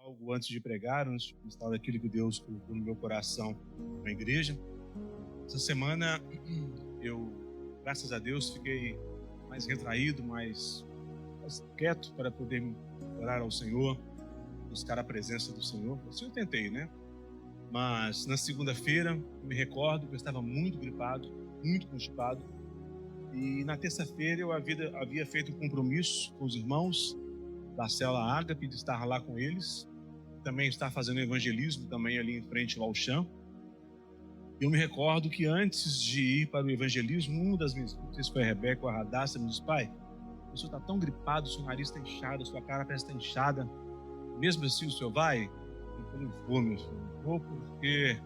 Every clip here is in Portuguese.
algo antes de pregar, antes de instalar aquilo que Deus colocou no meu coração na igreja. Essa semana eu, graças a Deus, fiquei mais retraído, mais quieto para poder orar ao Senhor, buscar a presença do Senhor. Assim eu tentei, né? Mas na segunda-feira, eu me recordo que eu estava muito gripado, muito constipado. E na terça-feira eu havia feito um compromisso com os irmãos da célula Ágape, de estar lá com eles. Também estar fazendo evangelismo também ali em frente ao chão. Eu me recordo que antes de ir para o evangelismo, uma das minhas, não sei se foi a Rebeca ou a Radassa, me disse: pai, o senhor está tão gripado, o seu nariz está inchado, a sua cara parece estar inchada. Mesmo assim o senhor vai? Eu falei: vou, meu filho, vou, porque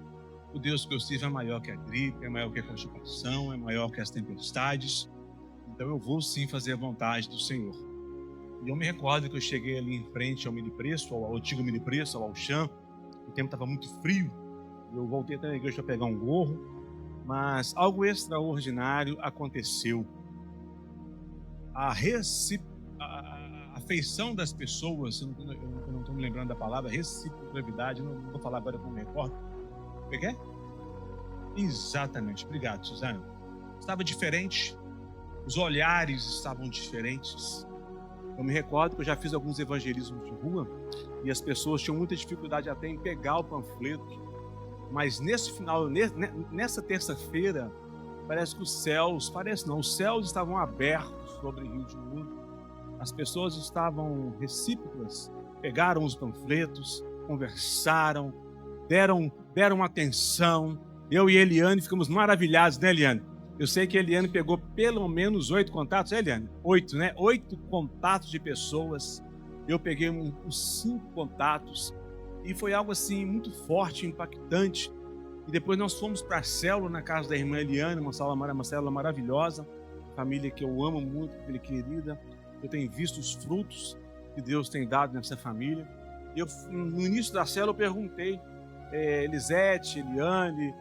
o Deus que eu sirvo é maior que a gripe, é maior que a constipação, é maior que as tempestades. Então eu vou sim fazer a vontade do Senhor. E eu me recordo que eu cheguei ali em frente ao Milipreço, ao antigo Milipreço, ao Auchan. O tempo estava muito frio. Eu voltei até na igreja para pegar um gorro. Mas algo extraordinário aconteceu. A afeição das pessoas, eu não estou me lembrando da palavra, reciprocidade, não vou falar agora como me recordo. O que é? Exatamente, obrigado, Suzana. Estava diferente, os olhares estavam diferentes. Eu me recordo que eu já fiz alguns evangelismos de rua e as pessoas tinham muita dificuldade até em pegar o panfleto. Mas nessa terça-feira, parece que os céus estavam abertos sobre o Rio de Janeiro. As pessoas estavam recíprocas, pegaram os panfletos, conversaram, deram atenção. Eu e Eliane ficamos maravilhados, né, Eliane? Eu sei que a Eliane pegou pelo menos 8 contatos, Eliane? 8, né? 8 contatos de pessoas. Eu peguei uns 5 contatos. E foi algo assim muito forte, impactante. E depois nós fomos para a célula na casa da irmã Eliane, uma célula maravilhosa. Família que eu amo muito, família querida. Eu tenho visto os frutos que Deus tem dado nessa família. No início da célula eu perguntei, Elisete, Eliane,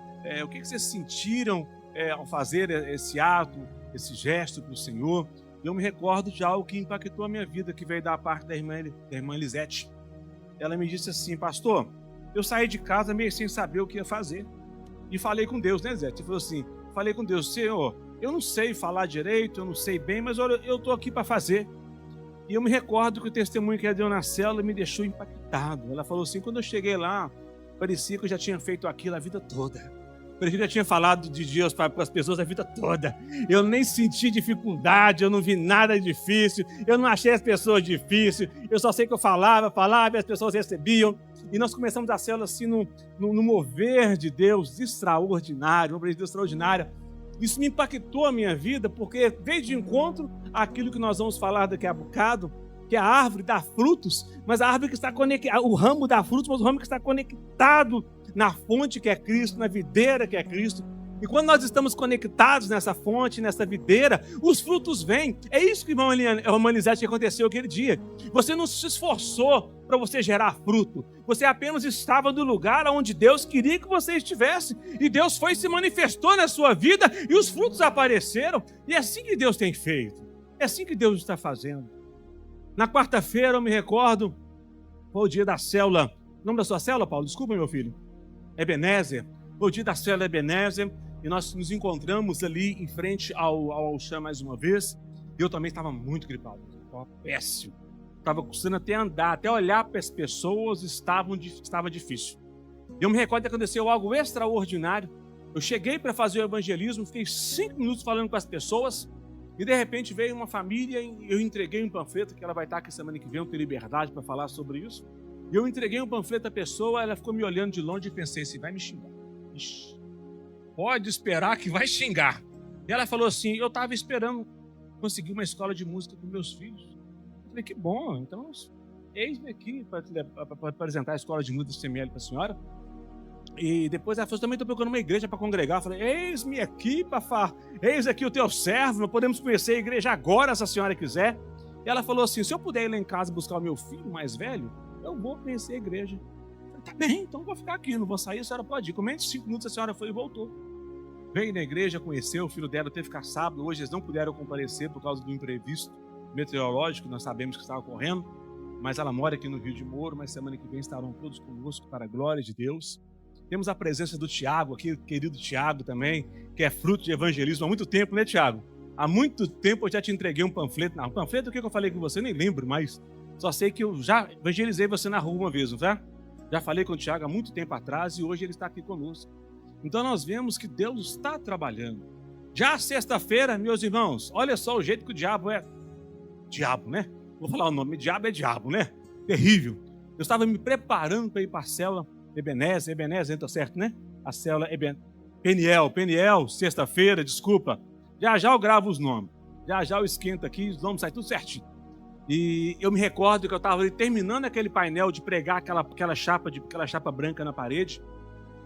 o que vocês sentiram ao fazer esse ato, esse gesto para o Senhor? Eu me recordo de algo que impactou a minha vida, que veio da parte da irmã Elisete. Ela me disse assim: pastor, eu saí de casa meio sem saber o que ia fazer. E falei com Deus, né, Elisete? Ele falou assim, falei com Deus: Senhor, eu não sei falar direito, eu não sei bem, mas eu estou aqui para fazer. E eu me recordo que o testemunho que ela deu na célula me deixou impactado. Ela falou assim: quando eu cheguei lá, parecia que eu já tinha feito aquilo a vida toda. Parecia que eu já tinha falado de Deus para as pessoas a vida toda. Eu nem senti dificuldade, eu não vi nada difícil, eu não achei as pessoas difíceis, eu só sei que eu falava e as pessoas recebiam. E nós começamos a célula assim no mover de Deus extraordinário, uma presença de Deus extraordinária. Isso me impactou a minha vida, porque veio de encontro àquilo que nós vamos falar daqui a bocado, que a árvore dá frutos, mas a árvore que está conectada, o ramo dá frutos, mas o ramo que está conectado na fonte que é Cristo, na videira que é Cristo. E quando nós estamos conectados nessa fonte, nessa videira, os frutos vêm. É isso que, irmã Elisete, que aconteceu aquele dia. Você não se esforçou para você gerar fruto. Você apenas estava no lugar onde Deus queria que você estivesse. E Deus foi e se manifestou na sua vida e os frutos apareceram. E é assim que Deus tem feito. É assim que Deus está fazendo. Na quarta-feira, eu me recordo, foi o dia da célula. O nome da sua célula, Paulo? Desculpa, meu filho. Ebenezer. Foi o dia da célula Ebenezer. E nós nos encontramos ali em frente ao Auchan mais uma vez. Eu também estava muito gripado. Estava péssimo. Estava custando até andar, até olhar para as pessoas estava difícil. Eu me recordo que aconteceu algo extraordinário. Eu cheguei para fazer o evangelismo, fiquei 5 minutos falando com as pessoas. E de repente veio uma família e eu entreguei um panfleto, que ela vai estar aqui semana que vem, eu tenho liberdade para falar sobre isso. E eu entreguei um panfleto à pessoa, ela ficou me olhando de longe e pensei assim: vai me xingar. Ixi, pode esperar que vai xingar. E ela falou assim: eu estava esperando conseguir uma escola de música para meus filhos. Eu falei: que bom, então eis-me aqui para apresentar a escola de música do CML para a senhora. E depois ela falou: também estou procurando uma igreja para congregar. Eu falei: eis-me aqui, eis aqui o teu servo, nós podemos conhecer a igreja agora, se a senhora quiser. E ela falou assim: se eu puder ir lá em casa buscar o meu filho mais velho, eu vou conhecer a igreja. Eu falei: tá bem, então eu vou ficar aqui, não vou sair, a senhora pode ir. Com menos de 5 minutos a senhora foi e voltou. Veio na igreja, conheceu, o filho dela teve que ficar sábado, hoje eles não puderam comparecer por causa do imprevisto meteorológico, nós sabemos que estava ocorrendo. mas ela mora aqui no Rio de Moura, mas semana que vem estarão todos conosco para a glória de Deus. Temos a presença do Tiago aqui, querido Tiago também, que é fruto de evangelismo há muito tempo, né, Tiago? Há muito tempo eu já te entreguei um panfleto. Não, um panfleto, o que eu falei com você? Nem lembro, mas só sei que eu já evangelizei você na rua uma vez, não é? Já falei com o Tiago há muito tempo atrás e hoje ele está aqui conosco. Então nós vemos que Deus está trabalhando. Já sexta-feira, meus irmãos, olha só o jeito que o diabo é. Diabo, né? Vou falar o nome, diabo é diabo, né? Terrível. Eu estava me preparando para ir para a célula Ebenezer, entra certo, né? A célula Peniel, sexta-feira, desculpa. Já eu gravo os nomes. Já eu esquento aqui, os nomes saem tudo certinho. E eu me recordo que eu estava ali terminando aquele painel de pregar aquela chapa branca na parede.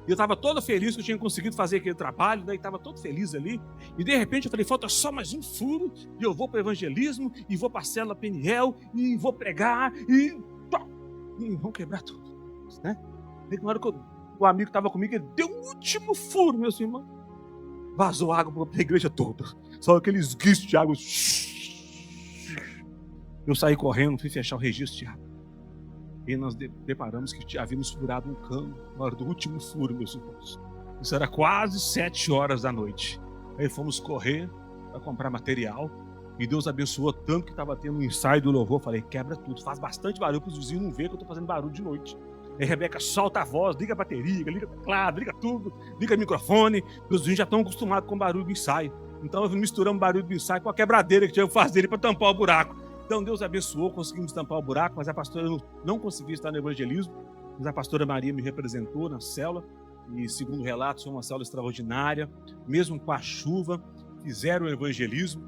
E eu estava todo feliz que eu tinha conseguido fazer aquele trabalho, daí estava todo feliz ali. E de repente eu falei, falta só mais um furo, e eu vou para o evangelismo, e vou para a célula Peniel, e vou pregar, e vão quebrar tudo, né? E na hora que o amigo estava comigo, ele deu um último furo, meus irmãos. Vazou água para a igreja toda. Só aqueles guiços de água. Eu saí correndo, fui fechar o registro de água. E nós deparamos que havíamos furado um cano na hora do último furo, meus irmãos. Isso era quase 7 horas da noite. Aí fomos correr para comprar material. E Deus abençoou tanto que estava tendo um ensaio do louvor. Falei, quebra tudo, faz bastante barulho para os vizinhos não verem que eu estou fazendo barulho de noite. Aí Rebeca solta a voz, liga a bateria, liga o teclado, liga tudo, liga o microfone. Os vizinhos já estão acostumados com o barulho do ensaio. Então misturamos o barulho do ensaio com a quebradeira que tinha que fazer para tampar o buraco. Então Deus abençoou, conseguimos tampar o buraco, mas a pastora não conseguiu estar no evangelismo. Mas a pastora Maria me representou na célula. E segundo relatos, foi uma célula extraordinária. Mesmo com a chuva, fizeram o evangelismo.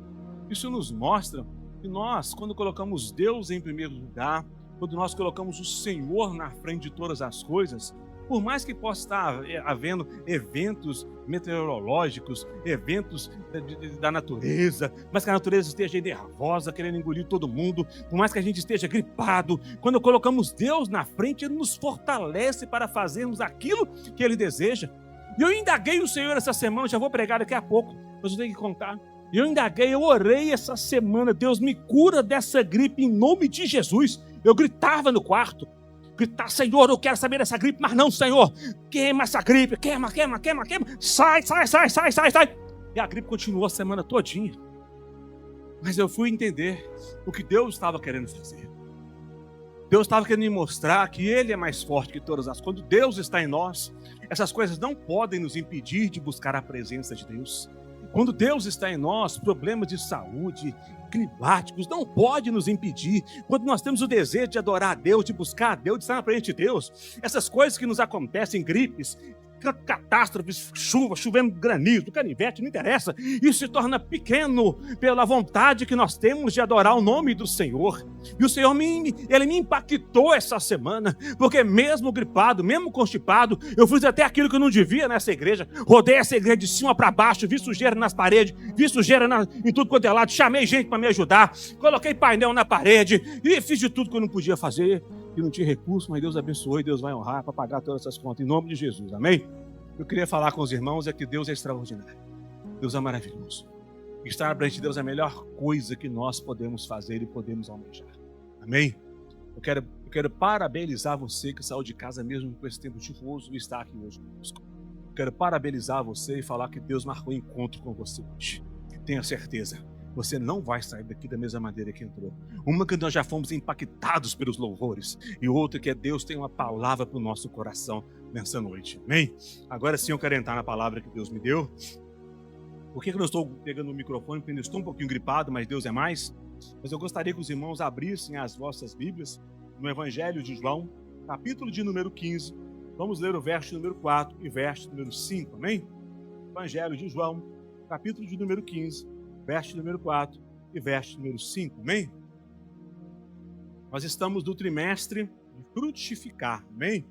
Isso nos mostra que nós, quando colocamos Deus em primeiro lugar, quando nós colocamos o Senhor na frente de todas as coisas, por mais que possa estar havendo eventos meteorológicos, eventos da natureza, mas que a natureza esteja nervosa, querendo engolir todo mundo, por mais que a gente esteja gripado, quando colocamos Deus na frente, Ele nos fortalece para fazermos aquilo que Ele deseja. E eu indaguei o Senhor essa semana, já vou pregar daqui a pouco, mas eu tenho que contar. Eu indaguei, eu orei essa semana, Deus me cura dessa gripe em nome de Jesus. Eu gritava no quarto, Senhor, eu quero saber dessa gripe, mas não, Senhor, queima essa gripe, queima, sai. E a gripe continuou a semana todinha. Mas eu fui entender o que Deus estava querendo fazer. Deus estava querendo me mostrar que Ele é mais forte que todas as coisas. Quando Deus está em nós, essas coisas não podem nos impedir de buscar a presença de Deus. Quando Deus está em nós, problemas de saúde, climáticos, não pode nos impedir. Quando nós temos o desejo de adorar a Deus, de buscar a Deus, de estar na frente de Deus, essas coisas que nos acontecem, gripes, catástrofes, chovendo granizo, canivete, não interessa, isso se torna pequeno pela vontade que nós temos de adorar o nome do Senhor. E o Senhor Ele me impactou essa semana, porque mesmo gripado, mesmo constipado, eu fiz até aquilo que eu não devia nessa igreja. Rodei essa igreja de cima para baixo, vi sujeira nas paredes, vi sujeira em tudo quanto é lado, chamei gente para me ajudar, coloquei painel na parede e fiz de tudo que eu não podia fazer, que não tinha recurso, mas Deus abençoou e Deus vai honrar para pagar todas essas contas, em nome de Jesus, amém? Eu queria falar com os irmãos é que Deus é extraordinário, Deus é maravilhoso. Estar perante de Deus é a melhor coisa que nós podemos fazer e podemos almejar, amém? Eu quero parabenizar você que saiu de casa mesmo com esse tempo chuvoso e está aqui hoje conosco. Eu quero parabenizar você e falar que Deus marcou um encontro com você hoje. Tenha certeza, você não vai sair daqui da mesma maneira que entrou. Uma que nós já fomos impactados pelos louvores, e outra que é Deus tem uma palavra para o nosso coração nessa noite, amém? Agora sim eu quero entrar na palavra que Deus me deu. Por que eu não estou pegando o microfone? Porque eu estou um pouquinho gripado, mas Deus é mais. Mas eu gostaria que os irmãos abrissem as vossas Bíblias no Evangelho de João, capítulo de número 15. Vamos ler o verso número 4 e verso número 5, amém? Evangelho de João, capítulo de número 15, verso número 4 e verso número 5, amém? Nós estamos no trimestre de frutificar, amém?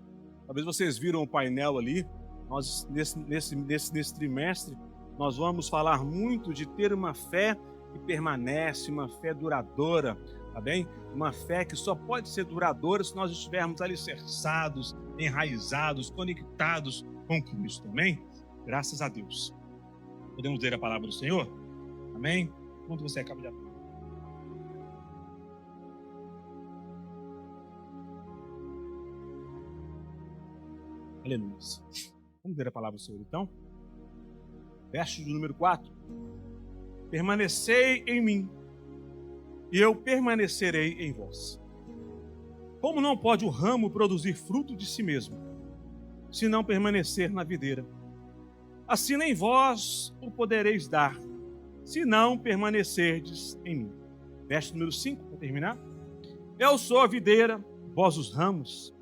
Talvez vocês viram o painel ali. Nós, nesse trimestre, nós vamos falar muito de ter uma fé que permanece, uma fé duradoura, tá bem? Uma fé que só pode ser duradoura se nós estivermos alicerçados, enraizados, conectados com Cristo, amém? Graças a Deus. Podemos ler a palavra do Senhor? Amém? Quando você acaba de abrir. Aleluia. Vamos ler a palavra do Senhor, então? Verso de número 4. Permanecei em mim, e eu permanecerei em vós. Como não pode o ramo produzir fruto de si mesmo, se não permanecer na videira? Assim nem vós o podereis dar, se não permanecerdes em mim. Verso número 5, para terminar. Eu sou a videira, vós os ramos.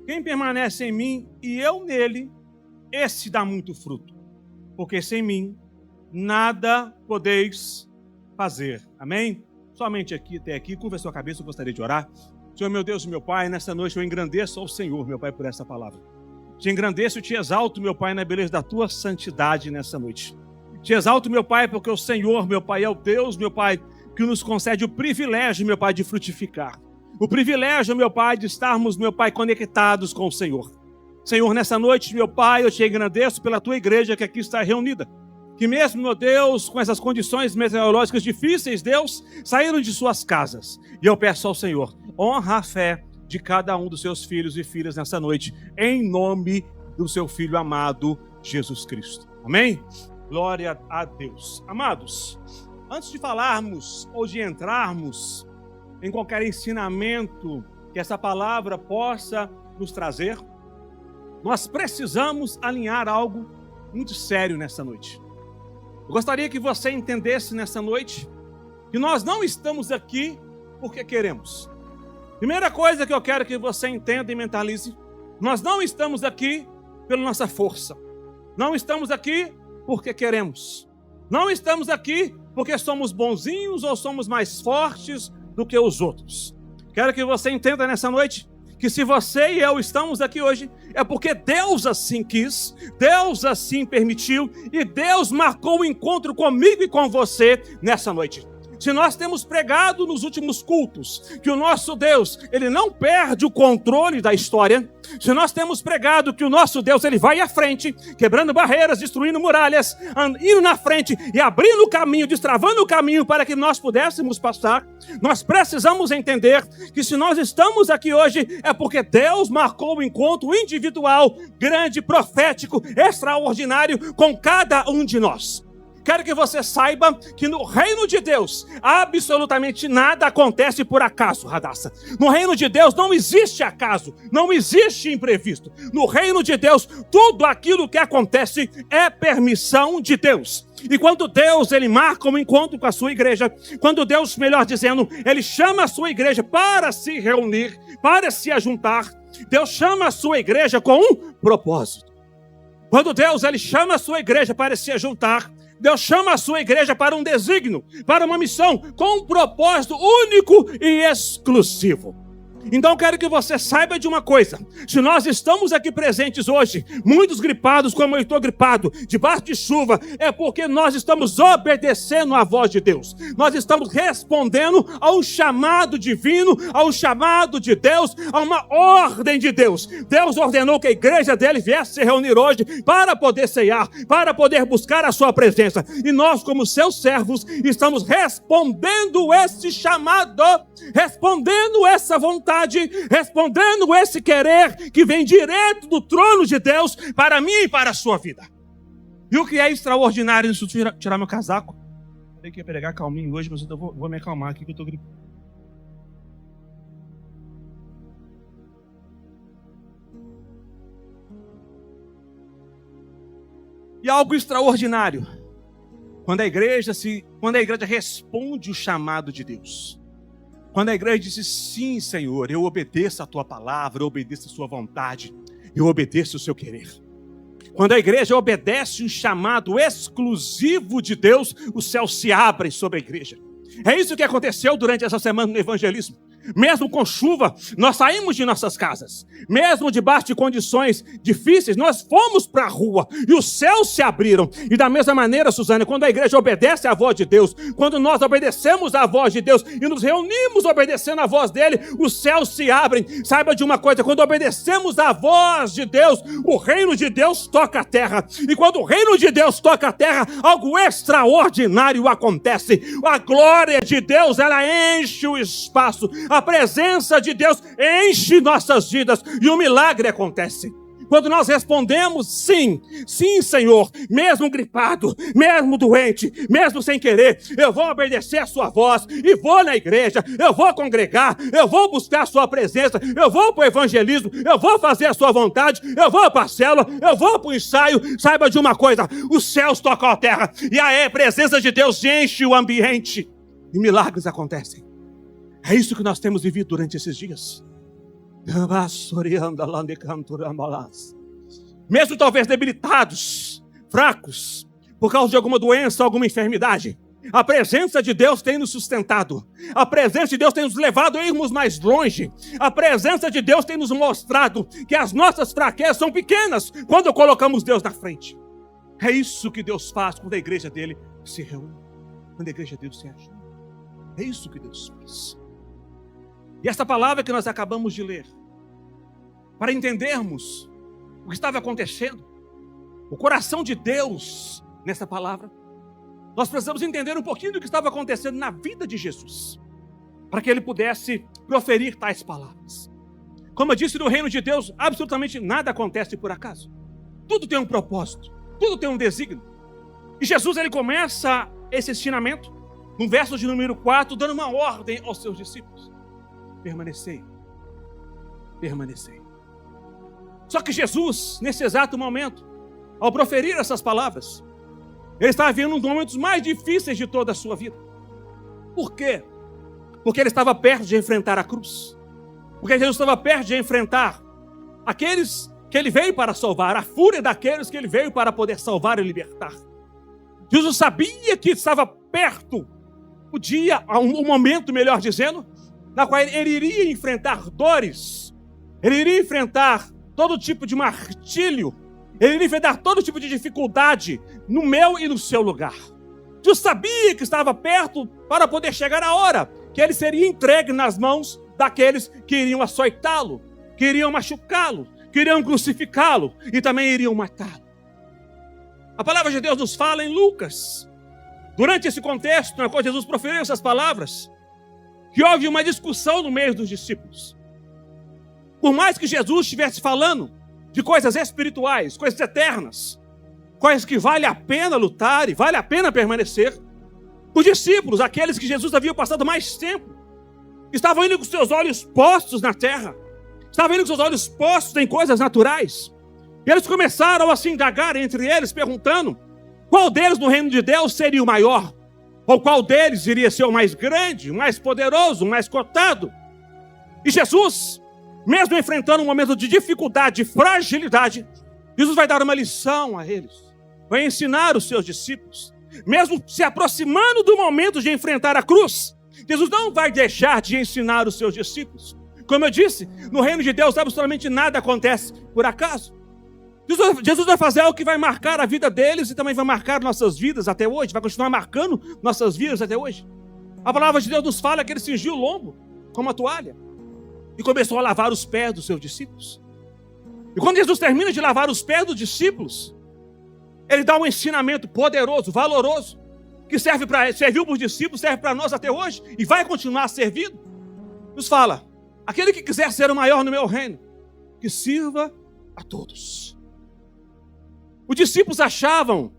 Quem permanece em mim e eu nele, esse dá muito fruto. Porque sem mim, nada podeis fazer. Amém? Somente aqui, até aqui, curva a sua cabeça, eu gostaria de orar. Senhor, meu Deus e meu Pai, nesta noite eu engrandeço ao Senhor, meu Pai, por essa palavra. Te engrandeço e te exalto, meu Pai, na beleza da tua santidade nessa noite. Te exalto, meu Pai, porque o Senhor, meu Pai, é o Deus, meu Pai, que nos concede o privilégio, meu Pai, de frutificar. O privilégio, meu Pai, de estarmos, meu Pai, conectados com o Senhor. Senhor, nessa noite, meu Pai, eu te agradeço pela tua igreja que aqui está reunida. Que mesmo, meu Deus, com essas condições meteorológicas difíceis, Deus, saíram de suas casas. E eu peço ao Senhor, honra a fé de cada um dos seus filhos e filhas nessa noite, em nome do seu Filho amado, Jesus Cristo. Amém? Glória a Deus. Amados, antes de falarmos ou de entrarmos em qualquer ensinamento que essa palavra possa nos trazer, nós precisamos alinhar algo muito sério nessa noite. Eu gostaria que você entendesse nessa noite que nós não estamos aqui porque queremos. Primeira coisa que eu quero que você entenda e mentalize, nós não estamos aqui pela nossa força. Não estamos aqui porque queremos. Não estamos aqui porque somos bonzinhos ou somos mais fortes do que os outros. Quero que você entenda nessa noite que se você e eu estamos aqui hoje, é porque Deus assim quis, Deus assim permitiu e Deus marcou o encontro comigo e com você nessa noite. Se nós temos pregado nos últimos cultos que o nosso Deus, ele não perde o controle da história, se nós temos pregado que o nosso Deus, ele vai à frente, quebrando barreiras, destruindo muralhas, indo na frente e abrindo o caminho, destravando o caminho para que nós pudéssemos passar, nós precisamos entender que se nós estamos aqui hoje, é porque Deus marcou um encontro individual, grande, profético, extraordinário com cada um de nós. Quero que você saiba que no reino de Deus, absolutamente nada acontece por acaso, Radassa. No reino de Deus não existe acaso, não existe imprevisto. No reino de Deus, tudo aquilo que acontece é permissão de Deus. E quando Deus, ele marca um encontro com a sua igreja, quando Deus, melhor dizendo, ele chama a sua igreja para se reunir, para se ajuntar, Deus chama a sua igreja com um propósito. Quando Deus, ele chama a sua igreja para se ajuntar, Deus chama a sua igreja para um desígnio, para uma missão, com um propósito único e exclusivo. Então quero que você saiba de uma coisa: se nós estamos aqui presentes hoje, muitos gripados como eu estou gripado, debaixo de chuva, é porque nós estamos obedecendo à voz de Deus. Nós estamos respondendo a um chamado divino, a um chamado de Deus, a uma ordem de Deus. Deus ordenou que a igreja dele viesse se reunir hoje para poder ceiar, para poder buscar a sua presença. E nós, como seus servos, estamos respondendo esse chamado, respondendo essa vontade, respondendo esse querer que vem direto do trono de Deus para mim e para a sua vida. E o que é extraordinário nisso? Tirar meu casaco. Eu tenho que pegar calminho hoje, mas eu vou me acalmar aqui que eu estou gripando. E algo extraordinário, quando a igreja responde o chamado de Deus. Quando a igreja diz: sim, Senhor, eu obedeço a tua palavra, eu obedeço a sua vontade, eu obedeço o seu querer. Quando a igreja obedece um chamado exclusivo de Deus, os céus se abrem sobre a igreja. É isso que aconteceu durante essa semana no evangelismo. Mesmo com chuva, nós saímos de nossas casas. Mesmo debaixo de condições difíceis, nós fomos para a rua e os céus se abriram. E da mesma maneira, Suzana, quando a igreja obedece à voz de Deus, quando nós obedecemos à voz de Deus e nos reunimos obedecendo à voz dele, os céus se abrem. Saiba de uma coisa: quando obedecemos à voz de Deus, o reino de Deus toca a terra. E quando o reino de Deus toca a terra, algo extraordinário acontece. A glória de Deus, ela enche o espaço. A presença de Deus enche nossas vidas e o milagre acontece. Quando nós respondemos sim, sim, Senhor, mesmo gripado, mesmo doente, mesmo sem querer, eu vou obedecer a sua voz e vou na igreja, eu vou congregar, eu vou buscar a sua presença, eu vou para o evangelismo, eu vou fazer a sua vontade, eu vou para a célula, eu vou para o ensaio. Saiba de uma coisa, os céus tocam a terra e a presença de Deus enche o ambiente e milagres acontecem. É isso que nós temos vivido durante esses dias. Mesmo talvez debilitados, fracos, por causa de alguma doença, alguma enfermidade, a presença de Deus tem nos sustentado. A presença de Deus tem nos levado a irmos mais longe. A presença de Deus tem nos mostrado que as nossas fraquezas são pequenas quando colocamos Deus na frente. É isso que Deus faz quando a igreja dele se reúne, quando a igreja dele se ajuda. É isso que Deus faz. E essa palavra que nós acabamos de ler, para entendermos o que estava acontecendo, o coração de Deus nessa palavra, nós precisamos entender um pouquinho do que estava acontecendo na vida de Jesus, para que ele pudesse proferir tais palavras. Como eu disse, no reino de Deus, absolutamente nada acontece por acaso. Tudo tem um propósito, tudo tem um desígnio. E Jesus, ele começa esse ensinamento, no verso de número 4, dando uma ordem aos seus discípulos. Permanecei. Permanecei. Só que Jesus, nesse exato momento, ao proferir essas palavras, ele estava vivendo um dos momentos mais difíceis de toda a sua vida. Por quê? Porque ele estava perto de enfrentar a cruz. Porque Jesus estava perto de enfrentar aqueles que ele veio para salvar, a fúria daqueles que ele veio para poder salvar e libertar. Jesus sabia que estava perto o dia, um momento, melhor dizendo, na qual ele iria enfrentar dores, ele iria enfrentar todo tipo de martírio, ele iria enfrentar todo tipo de dificuldade no meu e no seu lugar. Jesus sabia que estava perto para poder chegar a hora que ele seria entregue nas mãos daqueles que iriam açoitá-lo, que iriam machucá-lo, que iriam crucificá-lo e também iriam matá-lo. A palavra de Deus nos fala em Lucas, durante esse contexto na qual Jesus proferiu essas palavras, que houve uma discussão no meio dos discípulos. Por mais que Jesus estivesse falando de coisas espirituais, coisas eternas, coisas que vale a pena lutar e vale a pena permanecer, os discípulos, aqueles que Jesus havia passado mais tempo, estavam indo com seus olhos postos na terra, estavam indo com seus olhos postos em coisas naturais. E eles começaram a se indagar entre eles, perguntando qual deles no reino de Deus seria o maior, ou qual deles iria ser o mais grande, o mais poderoso, o mais cotado. E Jesus, mesmo enfrentando um momento de dificuldade, de fragilidade, Jesus vai dar uma lição a eles, vai ensinar os seus discípulos. Mesmo se aproximando do momento de enfrentar a cruz, Jesus não vai deixar de ensinar os seus discípulos. Como eu disse, no reino de Deus absolutamente nada acontece por acaso. Jesus vai fazer algo que vai marcar a vida deles e também vai marcar nossas vidas até hoje, vai continuar marcando nossas vidas até hoje. A palavra de Deus nos fala que ele cingiu o lombo com uma toalha e começou a lavar os pés dos seus discípulos. E quando Jesus termina de lavar os pés dos discípulos, ele dá um ensinamento poderoso, valoroso, que serviu para os discípulos, serve para nós até hoje e vai continuar servindo. Nos fala: aquele que quiser ser o maior no meu reino, que sirva a todos. Os discípulos achavam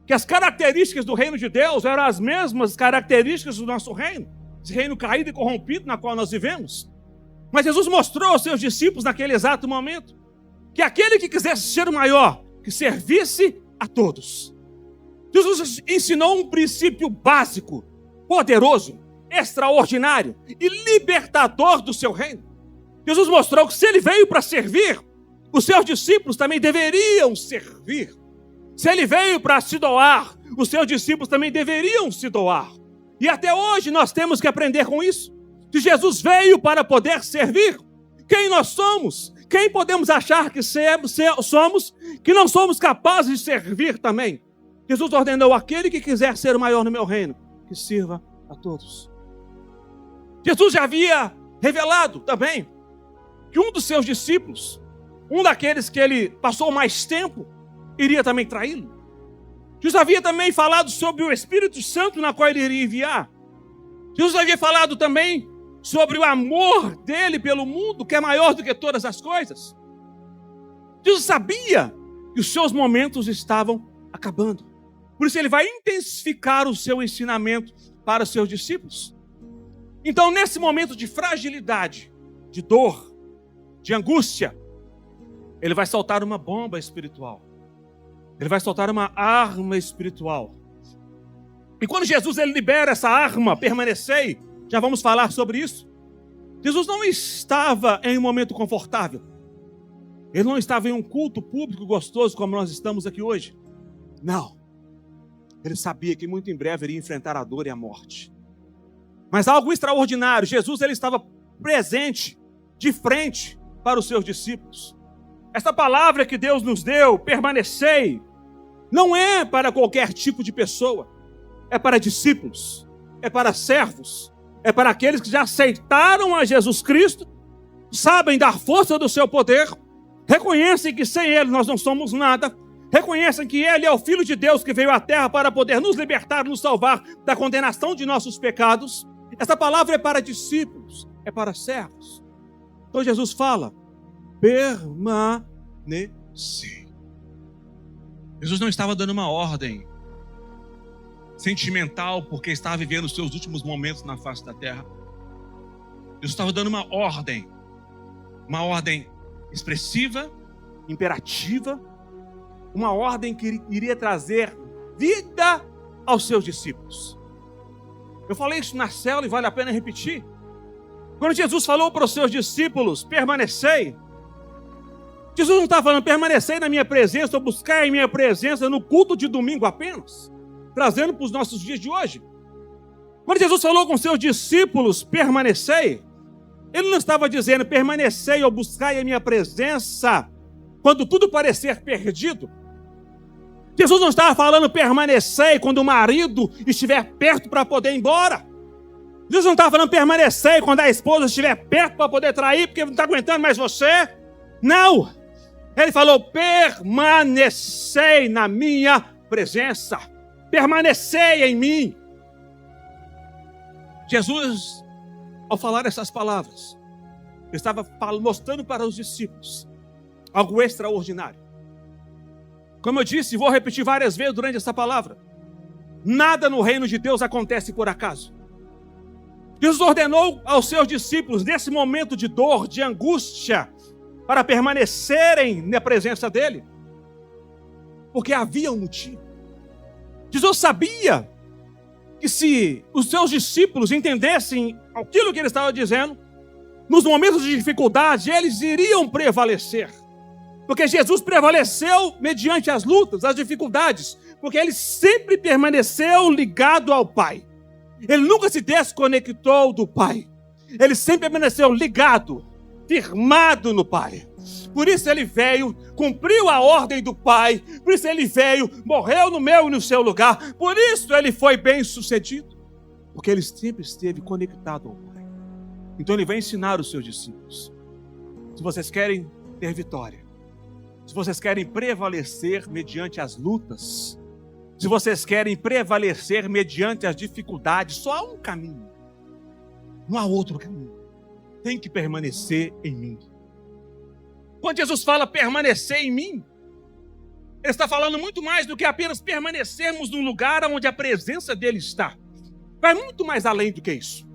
que as características do reino de Deus eram as mesmas características do nosso reino, esse reino caído e corrompido na qual nós vivemos. Mas Jesus mostrou aos seus discípulos naquele exato momento que aquele que quisesse ser o maior, que servisse a todos. Jesus ensinou um princípio básico, poderoso, extraordinário e libertador do seu reino. Jesus mostrou que se ele veio para servir, os seus discípulos também deveriam servir. Se ele veio para se doar, os seus discípulos também deveriam se doar. E até hoje nós temos que aprender com isso. Se Jesus veio para poder servir, quem nós somos? Quem podemos achar que somos, que não somos capazes de servir também? Jesus ordenou: aquele que quiser ser o maior no meu reino, que sirva a todos. Jesus já havia revelado também que um dos seus discípulos, um daqueles que ele passou mais tempo, iria também traí-lo. Jesus havia também falado sobre o Espírito Santo na qual ele iria enviar. Jesus havia falado também sobre o amor dele pelo mundo, que é maior do que todas as coisas. Jesus sabia que os seus momentos estavam acabando. Por isso ele vai intensificar o seu ensinamento para os seus discípulos. Então, nesse momento de fragilidade, de dor, de angústia, ele vai soltar uma bomba espiritual. Ele vai soltar uma arma espiritual. E quando Jesus ele libera essa arma, permanecei, já vamos falar sobre isso. Jesus não estava em um momento confortável. Ele não estava em um culto público gostoso como nós estamos aqui hoje. Não. Ele sabia que muito em breve iria enfrentar a dor e a morte. Mas algo extraordinário, Jesus ele estava presente, de frente para os seus discípulos. Essa palavra que Deus nos deu, permanecei, não é para qualquer tipo de pessoa. É para discípulos, é para servos, é para aqueles que já aceitaram a Jesus Cristo, sabem da força do seu poder, reconhecem que sem Ele nós não somos nada, reconhecem que Ele é o Filho de Deus que veio à terra para poder nos libertar, nos salvar da condenação de nossos pecados. Essa palavra é para discípulos, é para servos. Então Jesus fala, permanecei. Jesus não estava dando uma ordem sentimental porque estava vivendo os seus últimos momentos na face da terra. Jesus estava dando uma ordem expressiva, imperativa, uma ordem que iria trazer vida aos seus discípulos. Eu falei isso na célula e vale a pena repetir. Quando Jesus falou para os seus discípulos, permanecei, Jesus não está falando, permanecei na minha presença ou buscar em minha presença no culto de domingo apenas, trazendo para os nossos dias de hoje. Quando Jesus falou com seus discípulos, permanecei, ele não estava dizendo, permanecei ou buscai a minha presença quando tudo parecer perdido. Jesus não estava falando, permanecei quando o marido estiver perto para poder ir embora. Jesus não estava falando, permanecei quando a esposa estiver perto para poder trair, porque não está aguentando mais você. Não! Ele falou, permanecei na minha presença. Permanecei em mim. Jesus, ao falar essas palavras, estava mostrando para os discípulos algo extraordinário. Como eu disse, vou repetir várias vezes durante essa palavra. Nada no reino de Deus acontece por acaso. Jesus ordenou aos seus discípulos, nesse momento de dor, de angústia, para permanecerem na presença dele, porque havia um motivo. Jesus sabia que se os seus discípulos entendessem aquilo que ele estava dizendo, nos momentos de dificuldade, eles iriam prevalecer. Porque Jesus prevaleceu mediante as lutas, as dificuldades, porque ele sempre permaneceu ligado ao Pai. Ele nunca se desconectou do Pai. Ele sempre permaneceu ligado, firmado no Pai. Por isso ele veio, cumpriu a ordem do Pai. Por isso ele veio, morreu no meu e no seu lugar. Por isso ele foi bem sucedido. Porque ele sempre esteve conectado ao Pai. Então ele vai ensinar os seus discípulos. Se vocês querem ter vitória, se vocês querem prevalecer mediante as lutas, se vocês querem prevalecer mediante as dificuldades, só há um caminho. Não há outro caminho. Tem que permanecer em mim. Quando Jesus fala permanecer em mim, ele está falando muito mais do que apenas permanecermos num lugar onde a presença dele está. Vai muito mais além do que isso.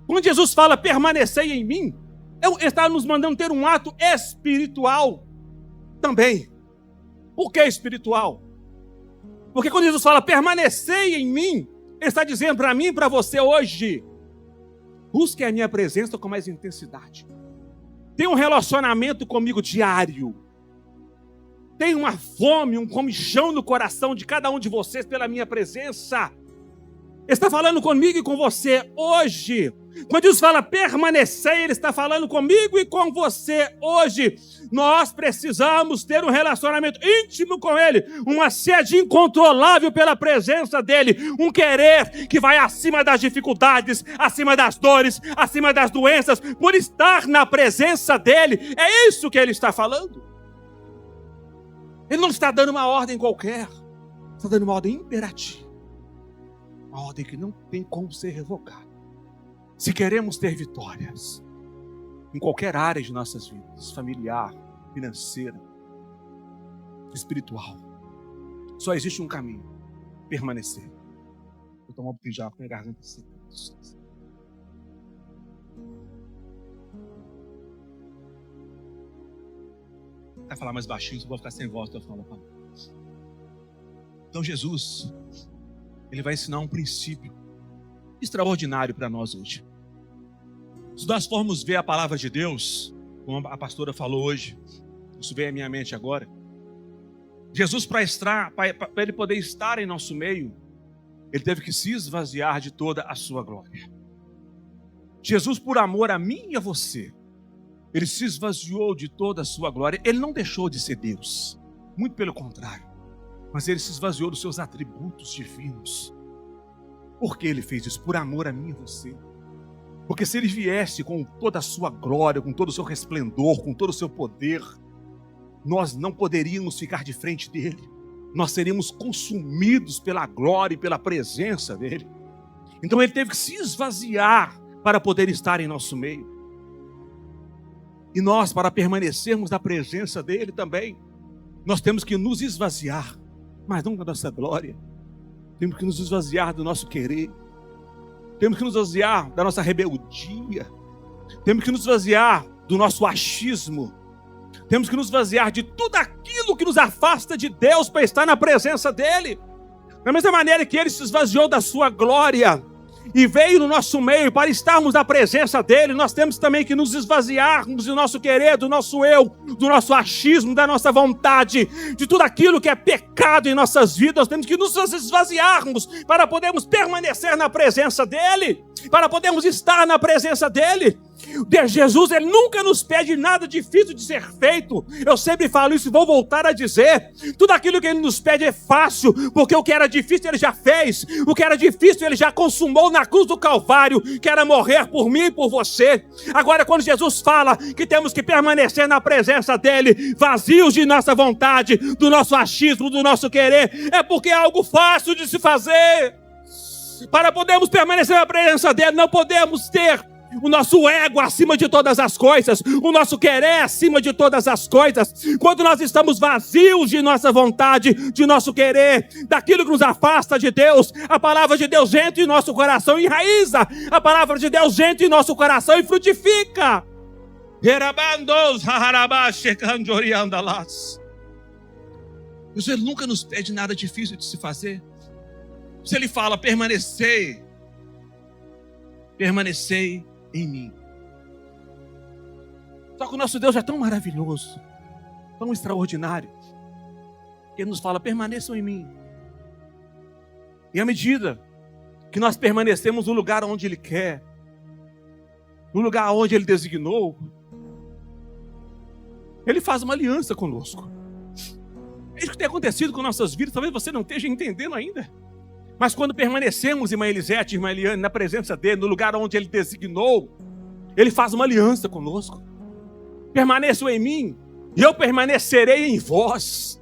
Quando Jesus fala permanecer em mim, ele está nos mandando ter um ato espiritual também. Por que espiritual? Porque quando Jesus fala permanecer em mim, ele está dizendo para mim e para você hoje, busque a minha presença com mais intensidade. Tenha um relacionamento comigo diário. Tenha uma fome, um comichão no coração de cada um de vocês pela minha presença. Ele está falando comigo e com você hoje. Quando Jesus fala permanecer, ele está falando comigo e com você hoje. Nós precisamos ter um relacionamento íntimo com ele, uma sede incontrolável pela presença dele, um querer que vai acima das dificuldades, acima das dores, acima das doenças, por estar na presença dele. É isso que ele está falando. Ele não está dando uma ordem qualquer, está dando uma ordem imperativa, uma ordem que não tem como ser revogada. Se queremos ter vitórias em qualquer área de nossas vidas, familiar, financeira, espiritual. Só existe um caminho: permanecer. Vou tomar um pouquinho de água com a minha garganta seca. Vai falar mais baixinho, só vou ficar sem voz. Então Jesus, ele vai ensinar um princípio extraordinário para nós hoje. Se nós formos ver a palavra de Deus, como a pastora falou hoje, isso veio à minha mente agora. Jesus, para ele poder estar em nosso meio, ele teve que se esvaziar de toda a sua glória. Jesus, por amor a mim e a você, ele se esvaziou de toda a sua glória. Ele não deixou de ser Deus, muito pelo contrário, mas ele se esvaziou dos seus atributos divinos. Por que ele fez isso? Por amor a mim e a você. Porque se ele viesse com toda a sua glória, com todo o seu resplendor, com todo o seu poder, nós não poderíamos ficar de frente dele. Nós seríamos consumidos pela glória e pela presença dele. Então ele teve que se esvaziar para poder estar em nosso meio. E nós, para permanecermos na presença dele também, nós temos que nos esvaziar, mas não da nossa glória. Temos que nos esvaziar do nosso querer. Temos que nos esvaziar da nossa rebeldia. Temos que nos esvaziar do nosso achismo. Temos que nos esvaziar de tudo aquilo que nos afasta de Deus para estar na presença dele. Da mesma maneira que ele se esvaziou da sua glória e veio no nosso meio para estarmos na presença dele, nós temos também que nos esvaziarmos do nosso querer, do nosso eu, do nosso achismo, da nossa vontade, de tudo aquilo que é pecado em nossas vidas. Nós temos que nos esvaziarmos para podermos permanecer na presença dele, para podermos estar na presença dele. Jesus, ele nunca nos pede nada difícil de ser feito. Eu sempre falo isso e vou voltar a dizer: tudo aquilo que ele nos pede é fácil, porque o que era difícil ele já fez. O que era difícil ele já consumou na cruz do Calvário, que era morrer por mim e por você. Agora, quando Jesus fala que temos que permanecer na presença dele, vazios de nossa vontade, do nosso achismo, do nosso querer, é porque é algo fácil de se fazer. Para podermos permanecer na presença dele, não podemos ter o nosso ego acima de todas as coisas, o nosso querer acima de todas as coisas. Quando nós estamos vazios de nossa vontade, de nosso querer, daquilo que nos afasta de Deus, a palavra de Deus entra em nosso coração e enraiza. A palavra de Deus entra em nosso coração e frutifica. Deus, ele nunca nos pede nada difícil de se fazer. Se ele fala: permanecei em mim. Só que o nosso Deus é tão maravilhoso, tão extraordinário, que ele nos fala: permaneçam em mim. E à medida que nós permanecemos no lugar onde ele quer, no lugar onde ele designou, ele faz uma aliança conosco. É isso que tem acontecido com nossas vidas. Talvez você não esteja entendendo ainda. Mas quando permanecemos, irmã Elisete, irmã Eliane, na presença dele, no lugar onde ele designou, ele faz uma aliança conosco. Permaneçam em mim e eu permanecerei em vós.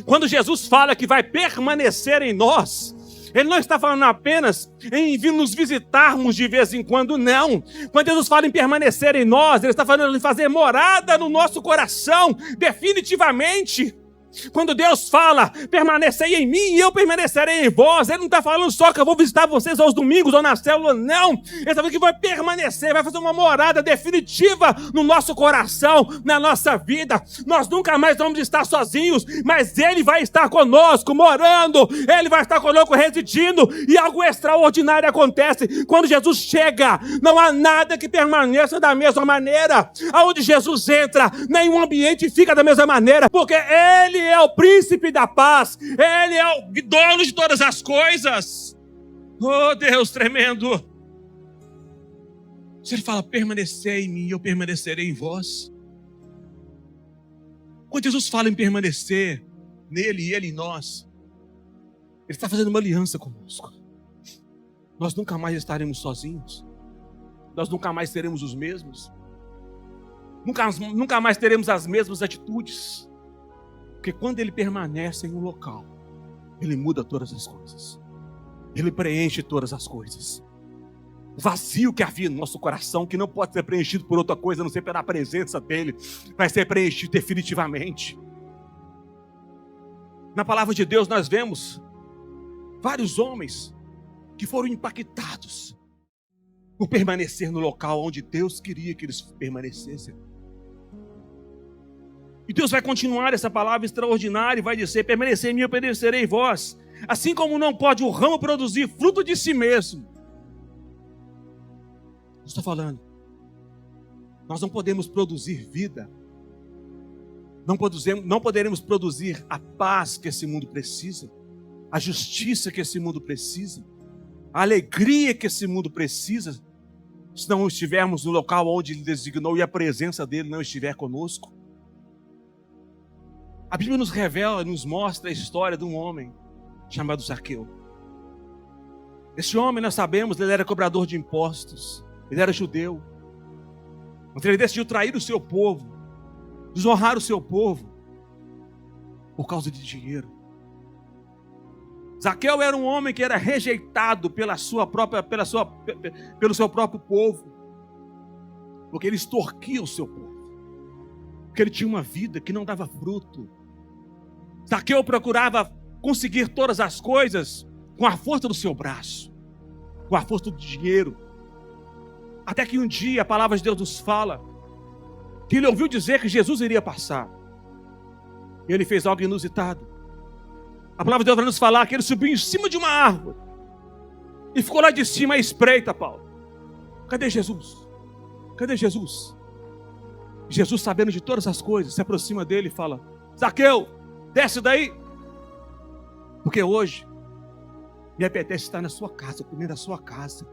Quando Jesus fala que vai permanecer em nós, ele não está falando apenas em vir nos visitarmos de vez em quando, não. Quando Jesus fala em permanecer em nós, ele está falando em fazer morada no nosso coração, definitivamente. Quando Deus fala: permanecei em mim e eu permanecerei em vós, ele não está falando só que eu vou visitar vocês aos domingos ou na célula, não. Ele está falando que vai permanecer, vai fazer uma morada definitiva no nosso coração, na nossa vida. Nós nunca mais vamos estar sozinhos, mas ele vai estar conosco, morando, ele vai estar conosco, residindo, e algo extraordinário acontece. Quando Jesus chega, não há nada que permaneça da mesma maneira. Aonde Jesus entra, nenhum ambiente fica da mesma maneira, porque ele é o príncipe da paz, ele é o dono de todas as coisas. Oh, Deus tremendo. Se ele fala: permanecei em mim e eu permanecerei em vós. Quando Jesus fala em permanecer nele e ele em nós, ele está fazendo uma aliança conosco. Nós nunca mais estaremos sozinhos. Nós nunca mais seremos os mesmos. Nunca mais teremos as mesmas atitudes. Porque quando ele permanece em um local, ele muda todas as coisas. Ele preenche todas as coisas. O vazio que havia no nosso coração, que não pode ser preenchido por outra coisa, a não ser pela presença dele, vai ser preenchido definitivamente. Na palavra de Deus nós vemos vários homens que foram impactados por permanecer no local onde Deus queria que eles permanecessem. E Deus vai continuar essa palavra extraordinária e vai dizer: permanecer em mim, eu permanecerei em vós. Assim como não pode o ramo produzir fruto de si mesmo. Estou falando, nós não podemos produzir vida. Não poderemos produzir a paz que esse mundo precisa, a justiça que esse mundo precisa, a alegria que esse mundo precisa, se não estivermos no local onde Ele designou e a presença dEle não estiver conosco. A Bíblia nos revela, nos mostra a história de um homem chamado Zaqueu. Esse homem, nós sabemos, ele era cobrador de impostos, ele era judeu, mas ele decidiu trair o seu povo, desonrar o seu povo, por causa de dinheiro. Zaqueu era um homem que era rejeitado pelo seu próprio povo, porque ele extorquia o seu povo, porque ele tinha uma vida que não dava fruto. Zaqueu procurava conseguir todas as coisas com a força do seu braço, com a força do dinheiro. Até que um dia a palavra de Deus nos fala que ele ouviu dizer que Jesus iria passar. E ele fez algo inusitado. A palavra de Deus vai nos falar que ele subiu em cima de uma árvore e ficou lá de cima à espreita, Paulo. Cadê Jesus? Cadê Jesus? Jesus, sabendo de todas as coisas, se aproxima dele e fala: Zaqueu, desce daí, porque hoje me apetece estar na sua casa, comer na sua casa.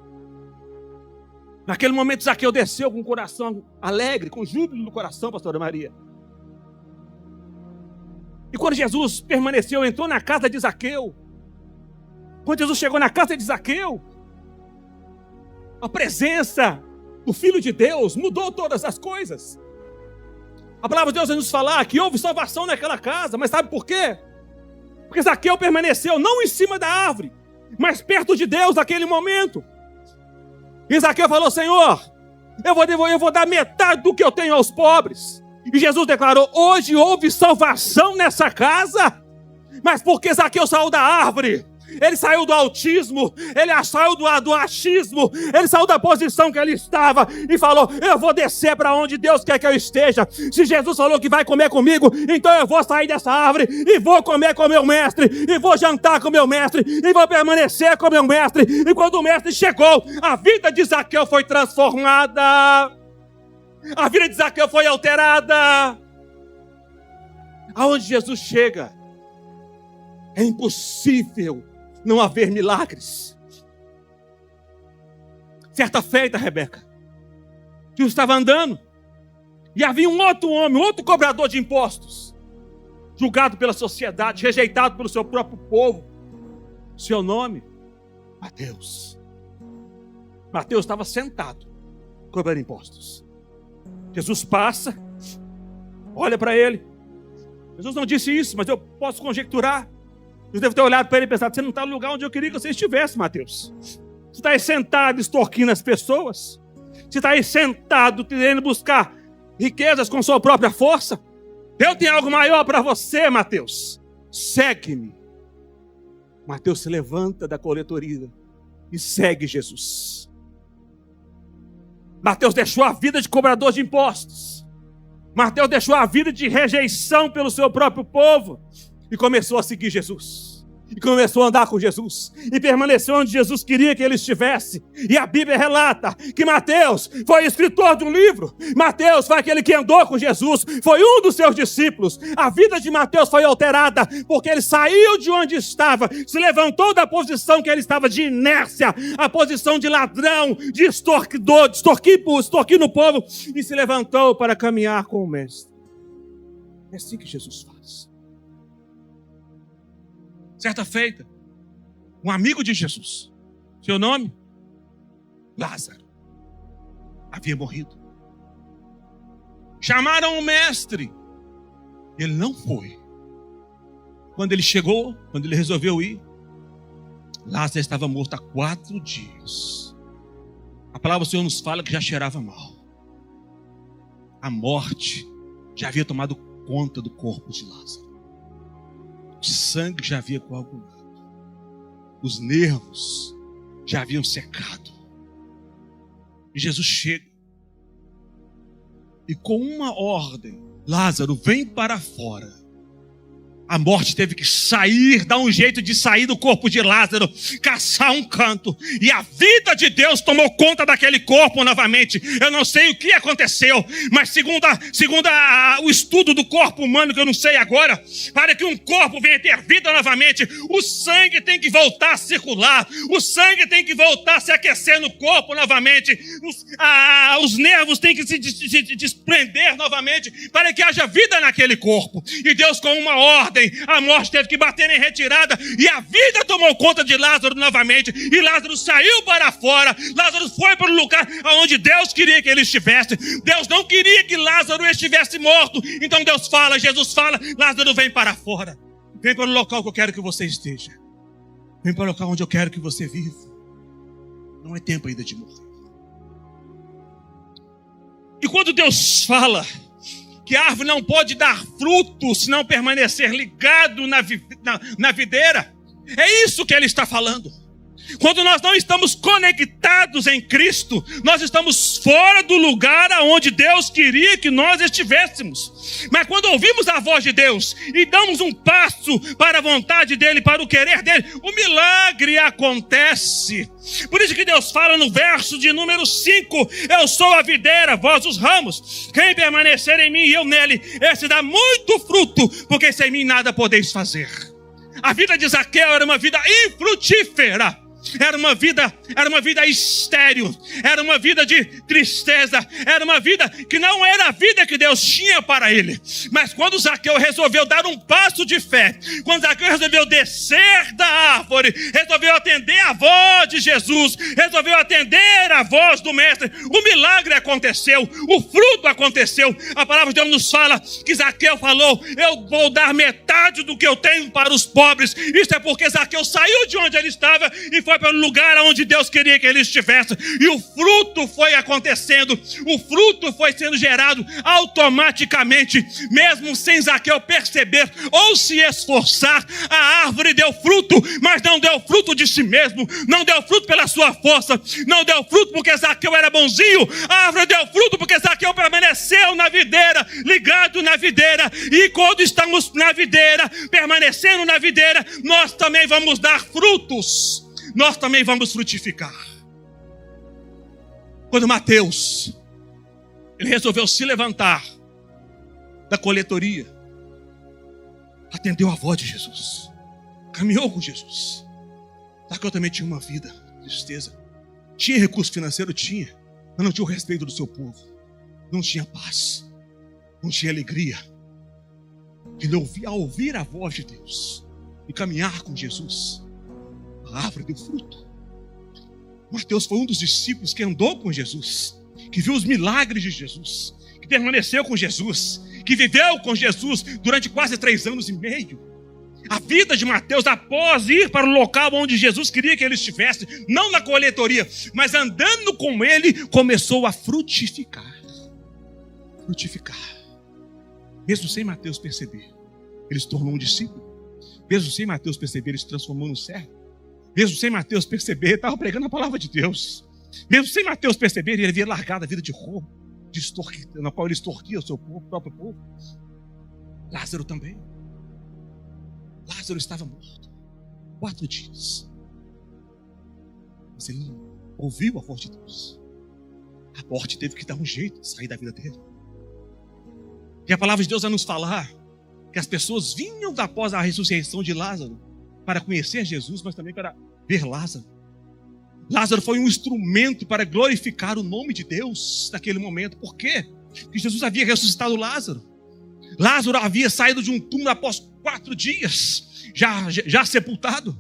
Naquele momento, Zaqueu desceu com o coração alegre, com júbilo no coração, pastora Maria. E quando Jesus permaneceu, entrou na casa de Zaqueu. Quando Jesus chegou na casa de Zaqueu, a presença do Filho de Deus mudou todas as coisas. A palavra de Deus vai nos falar que houve salvação naquela casa, mas sabe por quê? Porque Zaqueu permaneceu não em cima da árvore, mas perto de Deus naquele momento. E Zaqueu falou: Senhor, eu vou dar metade do que eu tenho aos pobres. E Jesus declarou: hoje houve salvação nessa casa, mas porque Zaqueu saiu da árvore, ele saiu do autismo, ele saiu do achismo, ele saiu da posição que ele estava e falou: eu vou descer para onde Deus quer que eu esteja. Se Jesus falou que vai comer comigo, então eu vou sair dessa árvore e vou comer com meu mestre, e vou jantar com meu mestre, e vou permanecer com meu mestre. E quando o mestre chegou, a vida de Zaqueu foi transformada, a vida de Zaqueu foi alterada. Aonde Jesus chega, é impossível não haver milagres. Certa feita, Rebeca, Jesus estava andando e havia um outro homem, outro cobrador de impostos, julgado pela sociedade, rejeitado pelo seu próprio povo. Seu nome, Mateus. Mateus estava sentado, cobrando impostos. Jesus passa, olha para ele. Jesus não disse isso, mas eu posso conjecturar. Jesus deve ter olhado para ele e pensado: você não está no lugar onde eu queria que você estivesse, Mateus. Você está aí sentado extorquindo as pessoas. Você está aí sentado querendo buscar riquezas com sua própria força. Eu tenho algo maior para você, Mateus. Segue-me. Mateus se levanta da coletoria e segue Jesus. Mateus deixou a vida de cobrador de impostos. Mateus deixou a vida de rejeição pelo seu próprio povo e começou a seguir Jesus. E começou a andar com Jesus. E permaneceu onde Jesus queria que ele estivesse. E a Bíblia relata que Mateus foi escritor de um livro. Mateus foi aquele que andou com Jesus. Foi um dos seus discípulos. A vida de Mateus foi alterada porque ele saiu de onde estava. Se levantou da posição que ele estava de inércia. A posição de ladrão, de extorquidor, de extorquir no povo. E se levantou para caminhar com o Mestre. É assim que Jesus faz. Certa feita, um amigo de Jesus, seu nome? Lázaro, havia morrido. Chamaram o mestre, ele não foi. Quando ele chegou, quando ele resolveu ir, Lázaro estava morto há 4 dias. A palavra do Senhor nos fala que já cheirava mal. A morte já havia tomado conta do corpo de Lázaro. sangue já havia coagulado. Os nervos já haviam secado. E Jesus chega. E com uma ordem, Lázaro, vem para fora. A morte teve que sair, dar um jeito de sair do corpo de Lázaro, caçar um canto. E a vida de Deus tomou conta daquele corpo novamente. Eu não sei o que aconteceu, mas segundo o estudo do corpo humano, que eu não sei agora, para que um corpo venha ter vida novamente, o sangue tem que voltar a circular, o sangue tem que voltar a se aquecer no corpo novamente, os nervos têm que se desprender novamente, para que haja vida naquele corpo. E Deus, com uma ordem, a morte teve que bater em retirada e a vida tomou conta de Lázaro novamente, e Lázaro saiu para fora. Lázaro foi para o lugar onde Deus queria que ele estivesse. Deus não queria que Lázaro estivesse morto. Então Deus fala, Jesus fala: Lázaro, vem para fora, vem para o local que eu quero que você esteja, vem para o local onde eu quero que você viva. Não é tempo ainda de morrer. E quando Deus fala que a árvore não pode dar fruto se não permanecer ligado na videira, é isso que ele está falando. Quando nós não estamos conectados em Cristo, nós estamos fora do lugar aonde Deus queria que nós estivéssemos. Mas quando ouvimos a voz de Deus e damos um passo para a vontade dEle, para o querer dEle, o milagre acontece. Por isso que Deus fala no verso de número 5: eu sou a videira, vós os ramos. Quem permanecer em mim e eu nele, esse dá muito fruto, porque sem mim nada podeis fazer. A vida de Zaqueu era uma vida infrutífera. Era uma vida estéril, era uma vida de tristeza, era uma vida que não era a vida que Deus tinha para ele. Mas quando Zaqueu resolveu dar um passo de fé, quando Zaqueu resolveu descer da árvore, resolveu atender a voz de Jesus, resolveu atender a voz do Mestre, o milagre aconteceu, o fruto aconteceu. A palavra de Deus nos fala que Zaqueu falou: eu vou dar metade do que eu tenho para os pobres. Isso é porque Zaqueu saiu de onde ele estava e foi para o lugar onde Deus queria que ele estivesse. E o fruto foi acontecendo, o fruto foi sendo gerado automaticamente, mesmo sem Zaqueu perceber ou se esforçar. A árvore deu fruto, mas não deu fruto de si mesmo, não deu fruto pela sua força, não deu fruto porque Zaqueu era bonzinho. A árvore deu fruto porque Zaqueu permaneceu na videira, ligado na videira. E quando estamos na videira, permanecendo na videira, nós também vamos dar frutos, nós também vamos frutificar. Quando Mateus, ele resolveu se levantar da coletoria, atendeu a voz de Jesus, caminhou com Jesus. Zaqueu também tinha uma vida de tristeza. Tinha recurso financeiro? Tinha, mas não tinha o respeito do seu povo, não tinha paz, não tinha alegria. Ele ao ouvir a voz de Deus e caminhar com Jesus, a árvore deu fruto. Mateus foi um dos discípulos que andou com Jesus, que viu os milagres de Jesus, que permaneceu com Jesus, que viveu com Jesus durante quase 3 anos e meio. A vida de Mateus, após ir para o local onde Jesus queria que ele estivesse, não na coletoria, mas andando com ele, começou a frutificar. Frutificar. Mesmo sem Mateus perceber, ele se tornou um discípulo. Mesmo sem Mateus perceber, ele se transformou no servo. Mesmo sem Mateus perceber, ele estava pregando a palavra de Deus. Mesmo sem Mateus perceber, ele havia largado a vida de roubo, na qual ele extorquia o seu próprio povo. Lázaro também. Lázaro estava morto 4 dias. Mas ele ouviu a voz de Deus. A morte teve que dar um jeito de sair da vida dele. E a palavra de Deus vai nos falar que as pessoas vinham após a ressurreição de Lázaro para conhecer Jesus, mas também para ver Lázaro. Lázaro foi um instrumento para glorificar o nome de Deus naquele momento. Por quê? Porque Jesus havia ressuscitado Lázaro. Lázaro havia saído de um túmulo após 4 dias, já sepultado.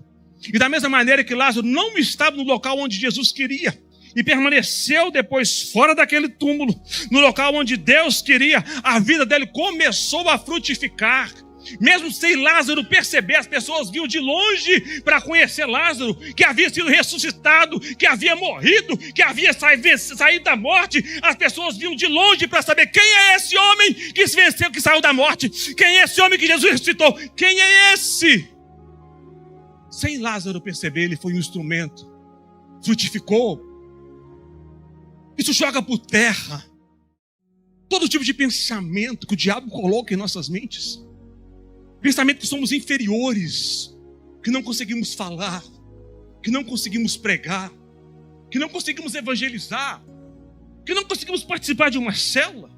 E da mesma maneira que Lázaro não estava no local onde Jesus queria, e permaneceu depois fora daquele túmulo, no local onde Deus queria, a vida dele começou a frutificar. Mesmo sem Lázaro perceber, as pessoas vinham de longe para conhecer Lázaro, que havia sido ressuscitado, que havia morrido, que havia saído da morte. As pessoas vinham de longe para saber quem é esse homem que se venceu, que saiu da morte. Quem é esse homem que Jesus ressuscitou? Quem é esse? sem Lázaro perceber, ele foi um instrumento, frutificou. Isso joga por terra todo tipo de pensamento que o diabo coloca em nossas mentes. Pensamento que somos inferiores, que não conseguimos falar, que não conseguimos pregar, que não conseguimos evangelizar, que não conseguimos participar de uma célula,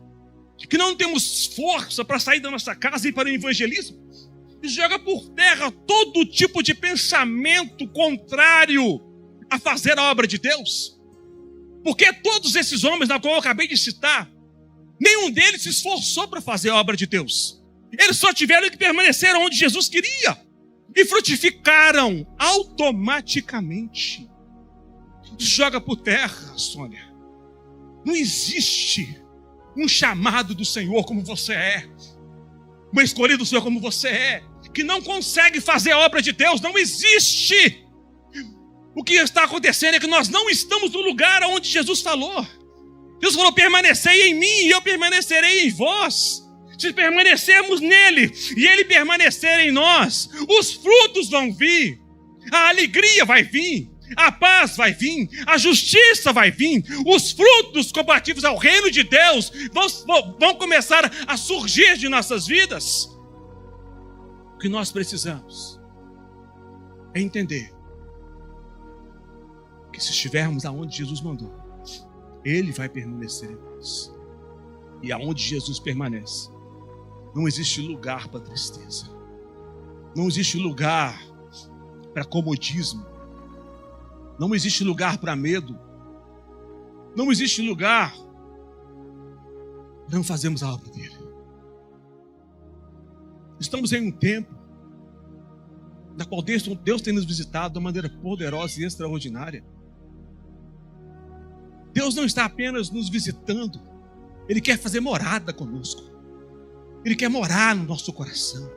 que não temos força para sair da nossa casa e ir para o evangelismo. E joga por terra todo tipo de pensamento contrário a fazer a obra de Deus. Porque todos esses homens, na qual eu acabei de citar, nenhum deles se esforçou para fazer a obra de Deus. Eles só tiveram que permanecer onde Jesus queria. E frutificaram automaticamente. Joga por terra, Sônia. Não existe um chamado do Senhor como você é. Uma escolha do Senhor como você é. Que não consegue fazer a obra de Deus. Não existe. O que está acontecendo é que nós não estamos no lugar onde Jesus falou. Jesus falou, permanecei em mim e eu permanecerei em vós. Se permanecermos nele e ele permanecer em nós, os frutos vão vir, a alegria vai vir, a paz vai vir, a justiça vai vir, os frutos compatíveis ao reino de Deus vão começar a surgir de nossas vidas. O que nós precisamos é entender que se estivermos aonde Jesus mandou, ele vai permanecer em nós. E aonde Jesus permanece, não existe lugar para tristeza. Não existe lugar para comodismo. Não existe lugar para medo. Não existe lugar para não fazermos a obra dele. Estamos em um tempo na qual Deus tem nos visitado de uma maneira poderosa e extraordinária. Deus não está apenas nos visitando, Ele quer fazer morada conosco. Ele quer morar no nosso coração.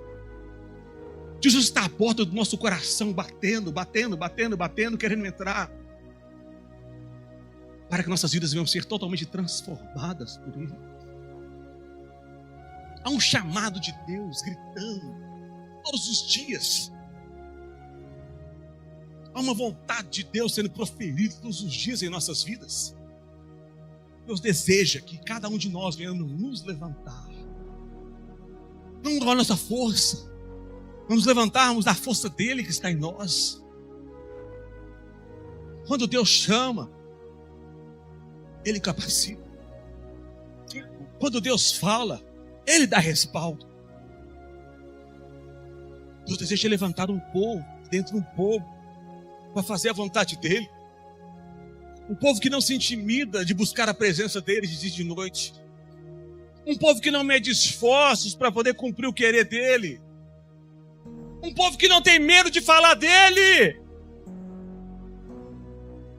Jesus está à porta do nosso coração, batendo, querendo entrar. Para que nossas vidas venham ser totalmente transformadas por Ele. Há um chamado de Deus gritando todos os dias. Há uma vontade de Deus sendo proferida todos os dias em nossas vidas. Deus deseja que cada um de nós venhamos nos levantar. Não com a nossa força. Vamos levantarmos da força dele que está em nós. Quando Deus chama, Ele capacita. Quando Deus fala, Ele dá respaldo. Deus deseja levantar um povo, dentro de um povo, para fazer a vontade dEle. Um povo que não se intimida de buscar a presença dEle de dia e de noite. Um povo que não mede esforços para poder cumprir o querer dEle. Um povo que não tem medo de falar dEle.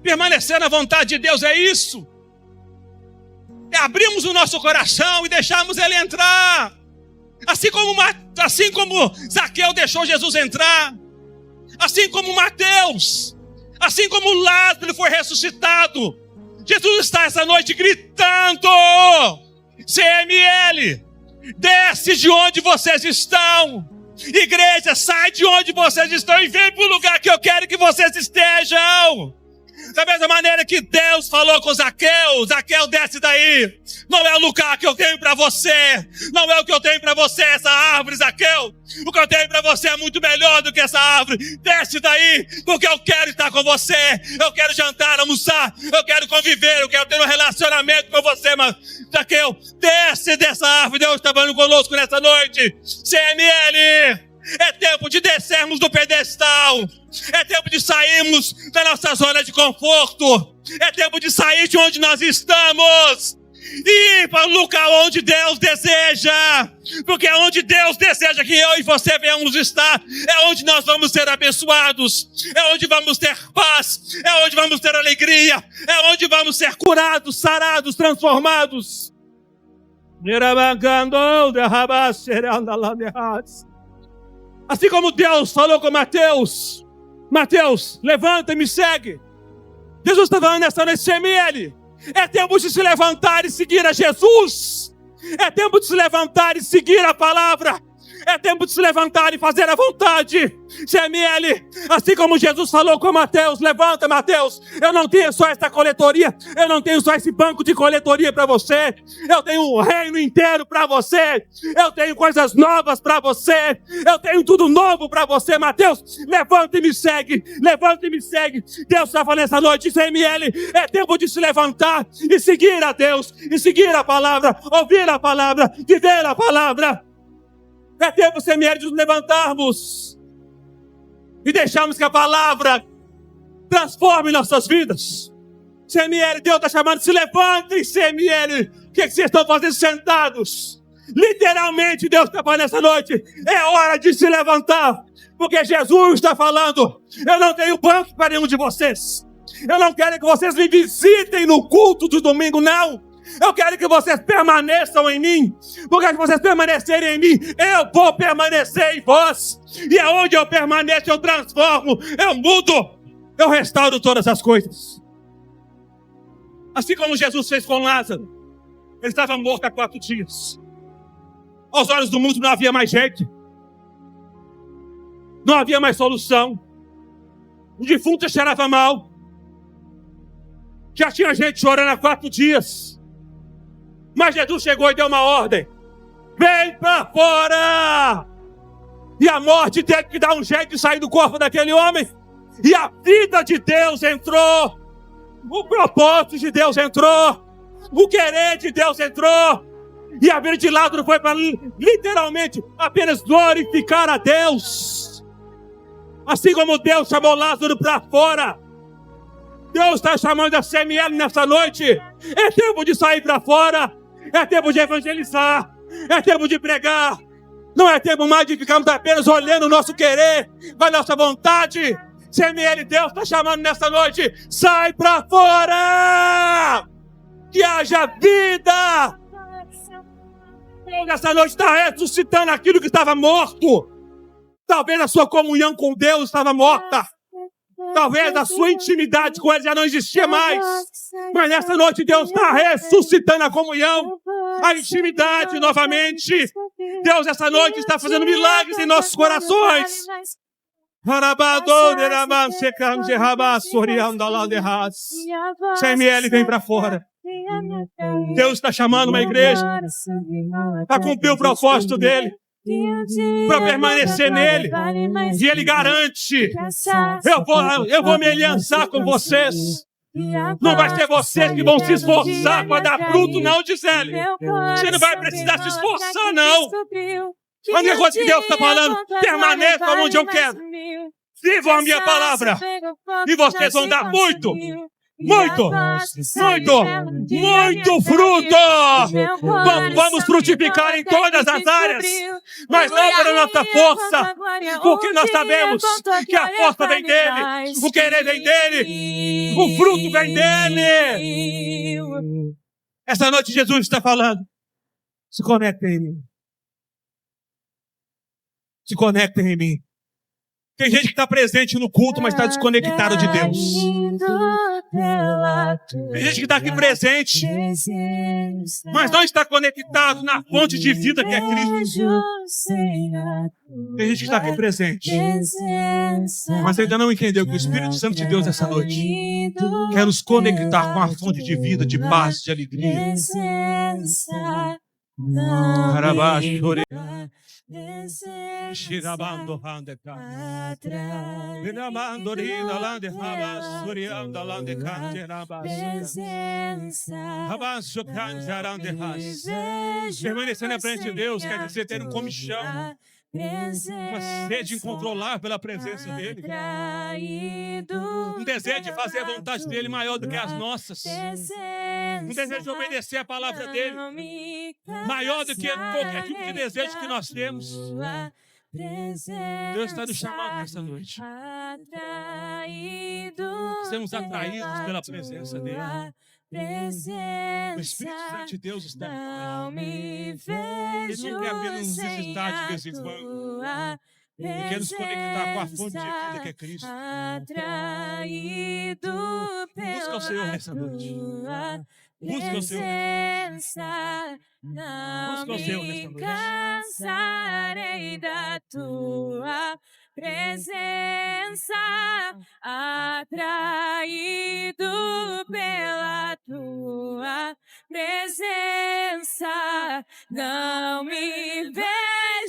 Permanecer na vontade de Deus é isso. É abrirmos o nosso coração e deixarmos Ele entrar. Assim como Zaqueu deixou Jesus entrar. Assim como Mateus. Assim como Lázaro foi ressuscitado. Jesus está essa noite gritando: CML, desce de onde vocês estão. Igreja, sai de onde vocês estão e vem para o lugar que eu quero que vocês estejam. Da mesma maneira que Deus falou com Zaqueu: Zaqueu, desce daí. Não é o lugar que eu tenho para você. Não é o que eu tenho para você, essa árvore, Zaqueu. O que eu tenho para você é muito melhor do que essa árvore. Desce daí, porque eu quero estar com você. Eu quero jantar, almoçar. Eu quero conviver, eu quero ter um relacionamento com você. Mas, Zaqueu, desce dessa árvore. Deus está falando conosco nessa noite. CML, é tempo de descermos do pedestal. É tempo de sairmos da nossa zona de conforto. É tempo de sair de onde nós estamos e ir para o lugar onde Deus deseja. Porque é onde Deus deseja que eu e você venhamos estar. É onde nós vamos ser abençoados. É onde vamos ter paz. É onde vamos ter alegria. É onde vamos ser curados, sarados, transformados. Assim como Deus falou com Mateus: Mateus, levanta e me segue. Jesus está falando nessa noite: CML, é tempo de se levantar e seguir a Jesus. É tempo de se levantar e seguir a palavra. É tempo de se levantar e fazer a vontade. CML, assim como Jesus falou com Mateus, levanta, Mateus. Eu não tenho só esta coletoria, eu não tenho só esse banco de coletoria para você. Eu tenho um reino inteiro para você. Eu tenho coisas novas para você. Eu tenho tudo novo para você, Mateus. Levanta e me segue, levanta e me segue. Deus está falando essa noite, CML, é tempo de se levantar e seguir a Deus, e seguir a palavra, ouvir a palavra, viver a palavra. É tempo, CML, de nos levantarmos e deixarmos que a palavra transforme nossas vidas. CML, Deus está chamando, se levantem, CML. O que vocês estão fazendo sentados? Literalmente, Deus está falando essa noite, é hora de se levantar, porque Jesus está falando, eu não tenho banco para nenhum de vocês. Eu não quero que vocês me visitem no culto do domingo, não. Eu quero que vocês permaneçam em mim, porque se vocês permanecerem em mim, eu vou permanecer em vós. E aonde eu permaneço, eu transformo, eu mudo, eu restauro todas as coisas. Assim como Jesus fez com Lázaro. Ele estava morto há 4 dias. Aos olhos do mundo não havia mais jeito. Não havia mais solução. O defunto cheirava mal. Já tinha gente chorando há 4 dias. Mas Jesus chegou e deu uma ordem. Vem para fora! E a morte teve que dar um jeito de sair do corpo daquele homem. E a vida de Deus entrou. O propósito de Deus entrou. O querer de Deus entrou. E a vida de Lázaro foi para literalmente apenas glorificar a Deus. Assim como Deus chamou Lázaro para fora, Deus está chamando a CML nessa noite. É tempo de sair para fora. É tempo de evangelizar. É tempo de pregar. Não é tempo mais de ficarmos apenas olhando o nosso querer, a nossa vontade. CML, Deus está chamando nessa noite. Sai para fora. Que haja vida. Deus nessa noite está ressuscitando aquilo que estava morto. Talvez a sua comunhão com Deus estava morta. Talvez a sua intimidade com Ele já não existia mais. Mas nessa noite Deus está ressuscitando a comunhão, a intimidade novamente. Deus essa noite está fazendo milagres em nossos corações. CML, vem para fora. Deus está chamando uma igreja para cumprir o propósito dele, para permanecer nele. E ele garante: eu vou me aliançar com vocês. Não vai ser vocês que vão se esforçar para dar fruto, não, diz ele. Você não vai precisar se esforçar, não. A única coisa que Deus está falando: permaneçam onde eu quero. Vivam a minha palavra. E vocês vão dar muito. Muito fruto. Vamos frutificar em todas as áreas, mas não pela nossa força, porque nós sabemos que a força vem dele, o querer vem dele, o fruto vem dele. Essa noite Jesus está falando: se conectem em mim. Se conectem em mim. Tem gente que está presente no culto, mas está desconectado de Deus. Tem gente que está aqui presente, mas não está conectado na fonte de vida que é Cristo. Tem gente que está aqui presente, mas ainda não entendeu que o Espírito Santo de Deus essa noite quer nos conectar com a fonte de vida, de paz, de alegria. Shirabando handeka, Vinamando rina lande habas, Surianda lande cante rabas, Rabas chocante arande has. Permanecer na frente de Deus quer dizer ter comichão, uma sede incontrolável pela presença dele, um desejo de fazer a vontade dele maior do que as nossas, um desejo de obedecer a palavra dele maior do que qualquer tipo de desejo que nós temos. Deus está nos chamando nessa noite. Sermos atraídos pela presença dele. O Espírito Santo de Deus está em nós. Ele não quer apenas nos visitar de vez em quando. Ele quer nos conectar com a fonte de vida que é Cristo. Busca o Senhor nessa noite. Busca o Senhor. presença. Não Busca o Senhor me nesta noite. cansarei da tua presença, atraído pela tua presença. Não me vejo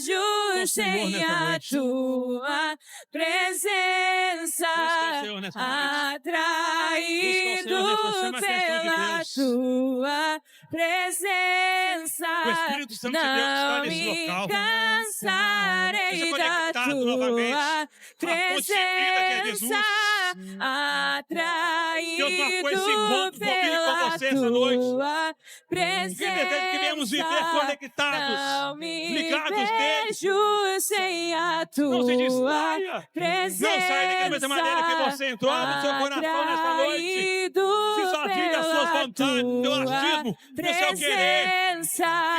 Senhor, sem nesta a noite. tua presença, Busca o Senhor nesta noite. atraído Busca o Senhor nesta noite. Chama a atenção de pela Deus. tua presença. O Espírito Santo de Deus está Não nesse me local. cansarei Seja da conectado novamente tua fonte de vida que é Jesus. presença, atraído Deus marcou esse encontro comigo e com pela você essa noite. tua Que deseja que venhamos viver presença. conectados, Não me ligados nele. vejo sem a Não se tua distraia. presença. Não saia da mesma maneira que você entrou. Abre o seu coração nesta noite. Se só vive as suas vontades, o teu achismo, o seu querer. E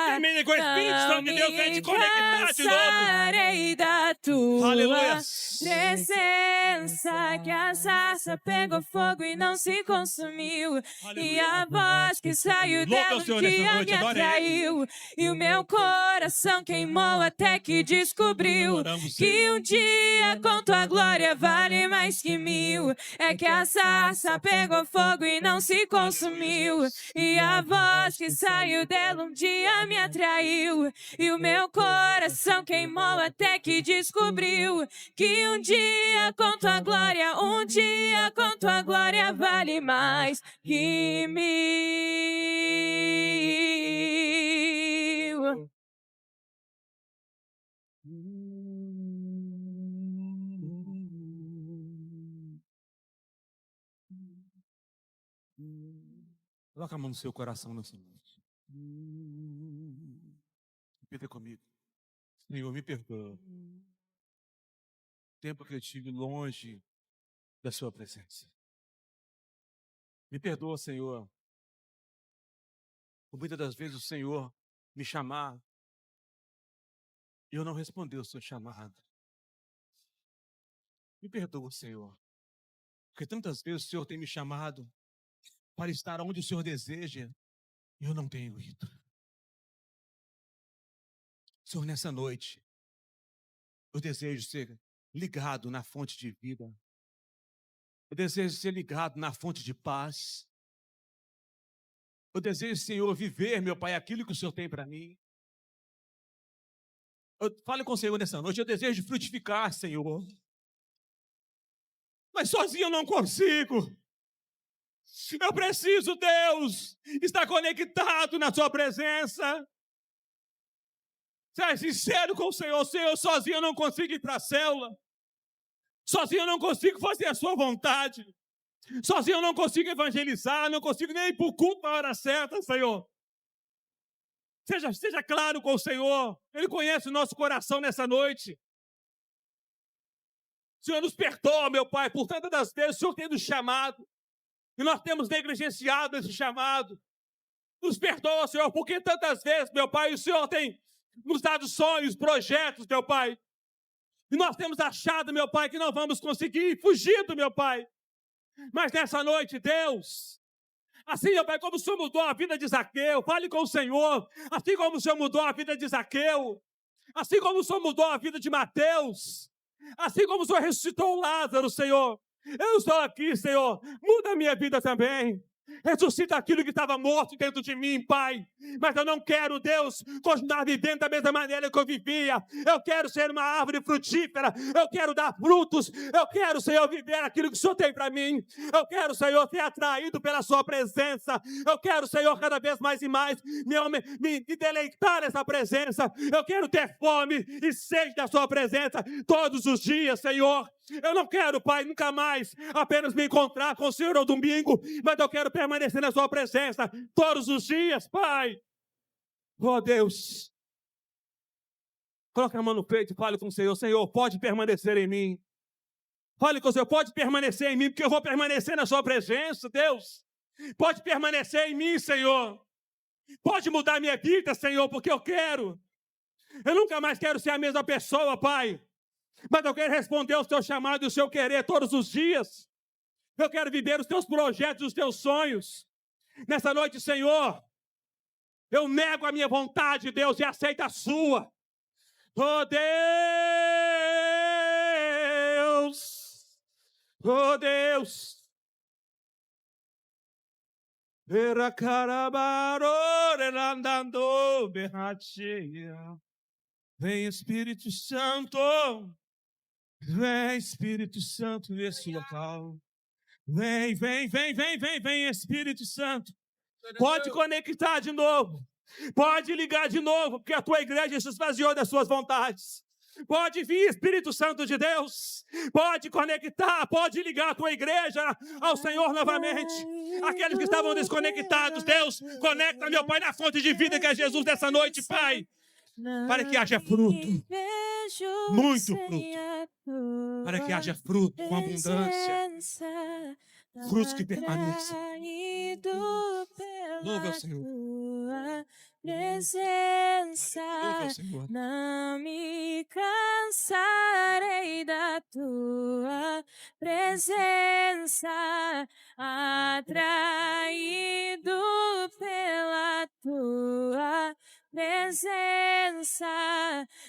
termine com o Espírito Santo de Deus vem te conectar de novo. Cansarei da tua Aleluia. presença, que a sarça pegou fogo e não se consumiu. E a voz que saiu Louca dela o Senhor um nessa dia noite, me adore Ele. atraiu. E o meu coração queimou até que descobriu Adoramos, que Senhor. um dia com tua glória vale mais que 1000. É que a sarça pegou fogo e não se consumiu. E a voz que saiu dela um dia me atraiu. E o meu coração queimou até que descobriu que um dia com tua glória, um dia com tua glória vale mais que 1000. Coloca a mão no seu coração nessa noite. Repita comigo. Senhor, me perdoa. O tempo que eu estive longe da sua presença. Me perdoa, Senhor. Por muitas das vezes o Senhor me chamar e eu não responder o seu chamado. Me perdoa, Senhor. Porque tantas vezes o Senhor tem me chamado para estar onde o Senhor deseja e eu não tenho ido. Senhor, nessa noite, eu desejo ser ligado na fonte de vida. Eu desejo ser ligado na fonte de paz. Eu desejo, Senhor, viver, meu Pai, aquilo que o Senhor tem para mim. Fale com o Senhor nessa noite. Eu desejo frutificar, Senhor. Mas sozinho eu não consigo. Eu preciso, Deus, estar conectado na sua presença. Seja sincero com o Senhor. Senhor, sozinho eu não consigo ir para a célula. Sozinho eu não consigo fazer a sua vontade. Sozinho eu não consigo evangelizar. Não consigo nem ir para o culto na hora certa, Senhor. Seja claro com o Senhor. Ele conhece o nosso coração nessa noite. Senhor, nos perdoa, meu Pai, por tantas das vezes o Senhor tem nos chamado. E nós temos negligenciado esse chamado. Nos perdoa, Senhor, porque tantas vezes, meu Pai, o Senhor tem nos dado sonhos, projetos, meu Pai. E nós temos achado, meu Pai, que não vamos conseguir, fugido, meu Pai. Mas nessa noite, Deus, assim, meu Pai, como o Senhor mudou a vida de Zaqueu, fale com o Senhor. Assim como o Senhor mudou a vida de Zaqueu, assim como o Senhor mudou a vida de Mateus, assim como o Senhor ressuscitou Lázaro, Senhor. Eu estou aqui, Senhor, muda a minha vida também. Ressuscita aquilo que estava morto dentro de mim, Pai. Mas eu não quero, Deus, continuar vivendo da mesma maneira que eu vivia. Eu quero ser uma árvore frutífera. Eu quero dar frutos. Eu quero, Senhor, viver aquilo que o Senhor tem para mim. Eu quero, Senhor, ser atraído pela sua presença. Eu quero, Senhor, cada vez mais e mais me deleitar nessa presença. Eu quero ter fome e sede da sua presença todos os dias, Senhor. Eu não quero, Pai, nunca mais apenas me encontrar com o Senhor ao domingo, mas eu quero permanecer na sua presença todos os dias, Pai. Oh, Deus. Coloque a mão no peito e fale com o Senhor. Senhor, pode permanecer em mim. Fale com o Senhor, pode permanecer em mim, porque eu vou permanecer na sua presença, Deus. Pode permanecer em mim, Senhor. Pode mudar minha vida, Senhor, porque eu quero. Eu nunca mais quero ser a mesma pessoa, Pai. Mas eu quero responder ao seu chamado e ao seu querer todos os dias. Eu quero viver os teus projetos, os teus sonhos. Nessa noite, Senhor, eu nego a minha vontade, Deus, e aceito a sua. Oh Deus, oh Deus. Vera carabarore andando berratia. Vem Espírito Santo, vem Espírito Santo nesse local. Vem, vem, vem, vem, vem, vem Espírito Santo. Pode conectar de novo. Pode ligar de novo, porque a tua igreja se esvaziou das suas vontades. Pode vir, Espírito Santo de Deus. Pode conectar, pode ligar a tua igreja ao Senhor novamente. Aqueles que estavam desconectados, Deus, conecta, meu Pai, na fonte de vida que é Jesus dessa noite, Pai. Para que haja fruto, muito fruto. Para que haja fruto com abundância. Frutos que permaneçam. Louve ao Senhor. Presença, Louve ao Senhor. não me cansarei da tua presença, atraído pela tua presença,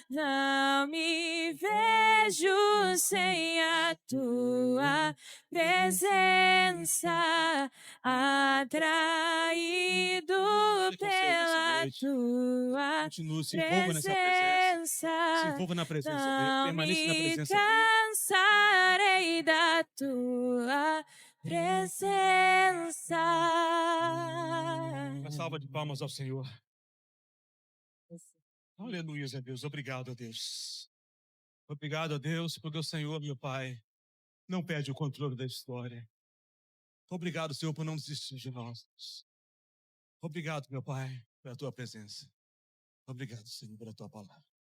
não me vejo sem a tua presença, atraído pela tua Continue, se envolva nessa presença. Se envolva na presença dele. Permaneça na presença dele. Cansarei da tua presença. Uma salva de palmas ao Senhor. Aleluia, Deus. Obrigado, a Deus. Obrigado, a Deus, porque o Senhor, meu Pai, não perde o controle da história. Obrigado, Senhor, por não desistir de nós. Obrigado, meu Pai, pela tua presença. Obrigado, Senhor, pela tua palavra.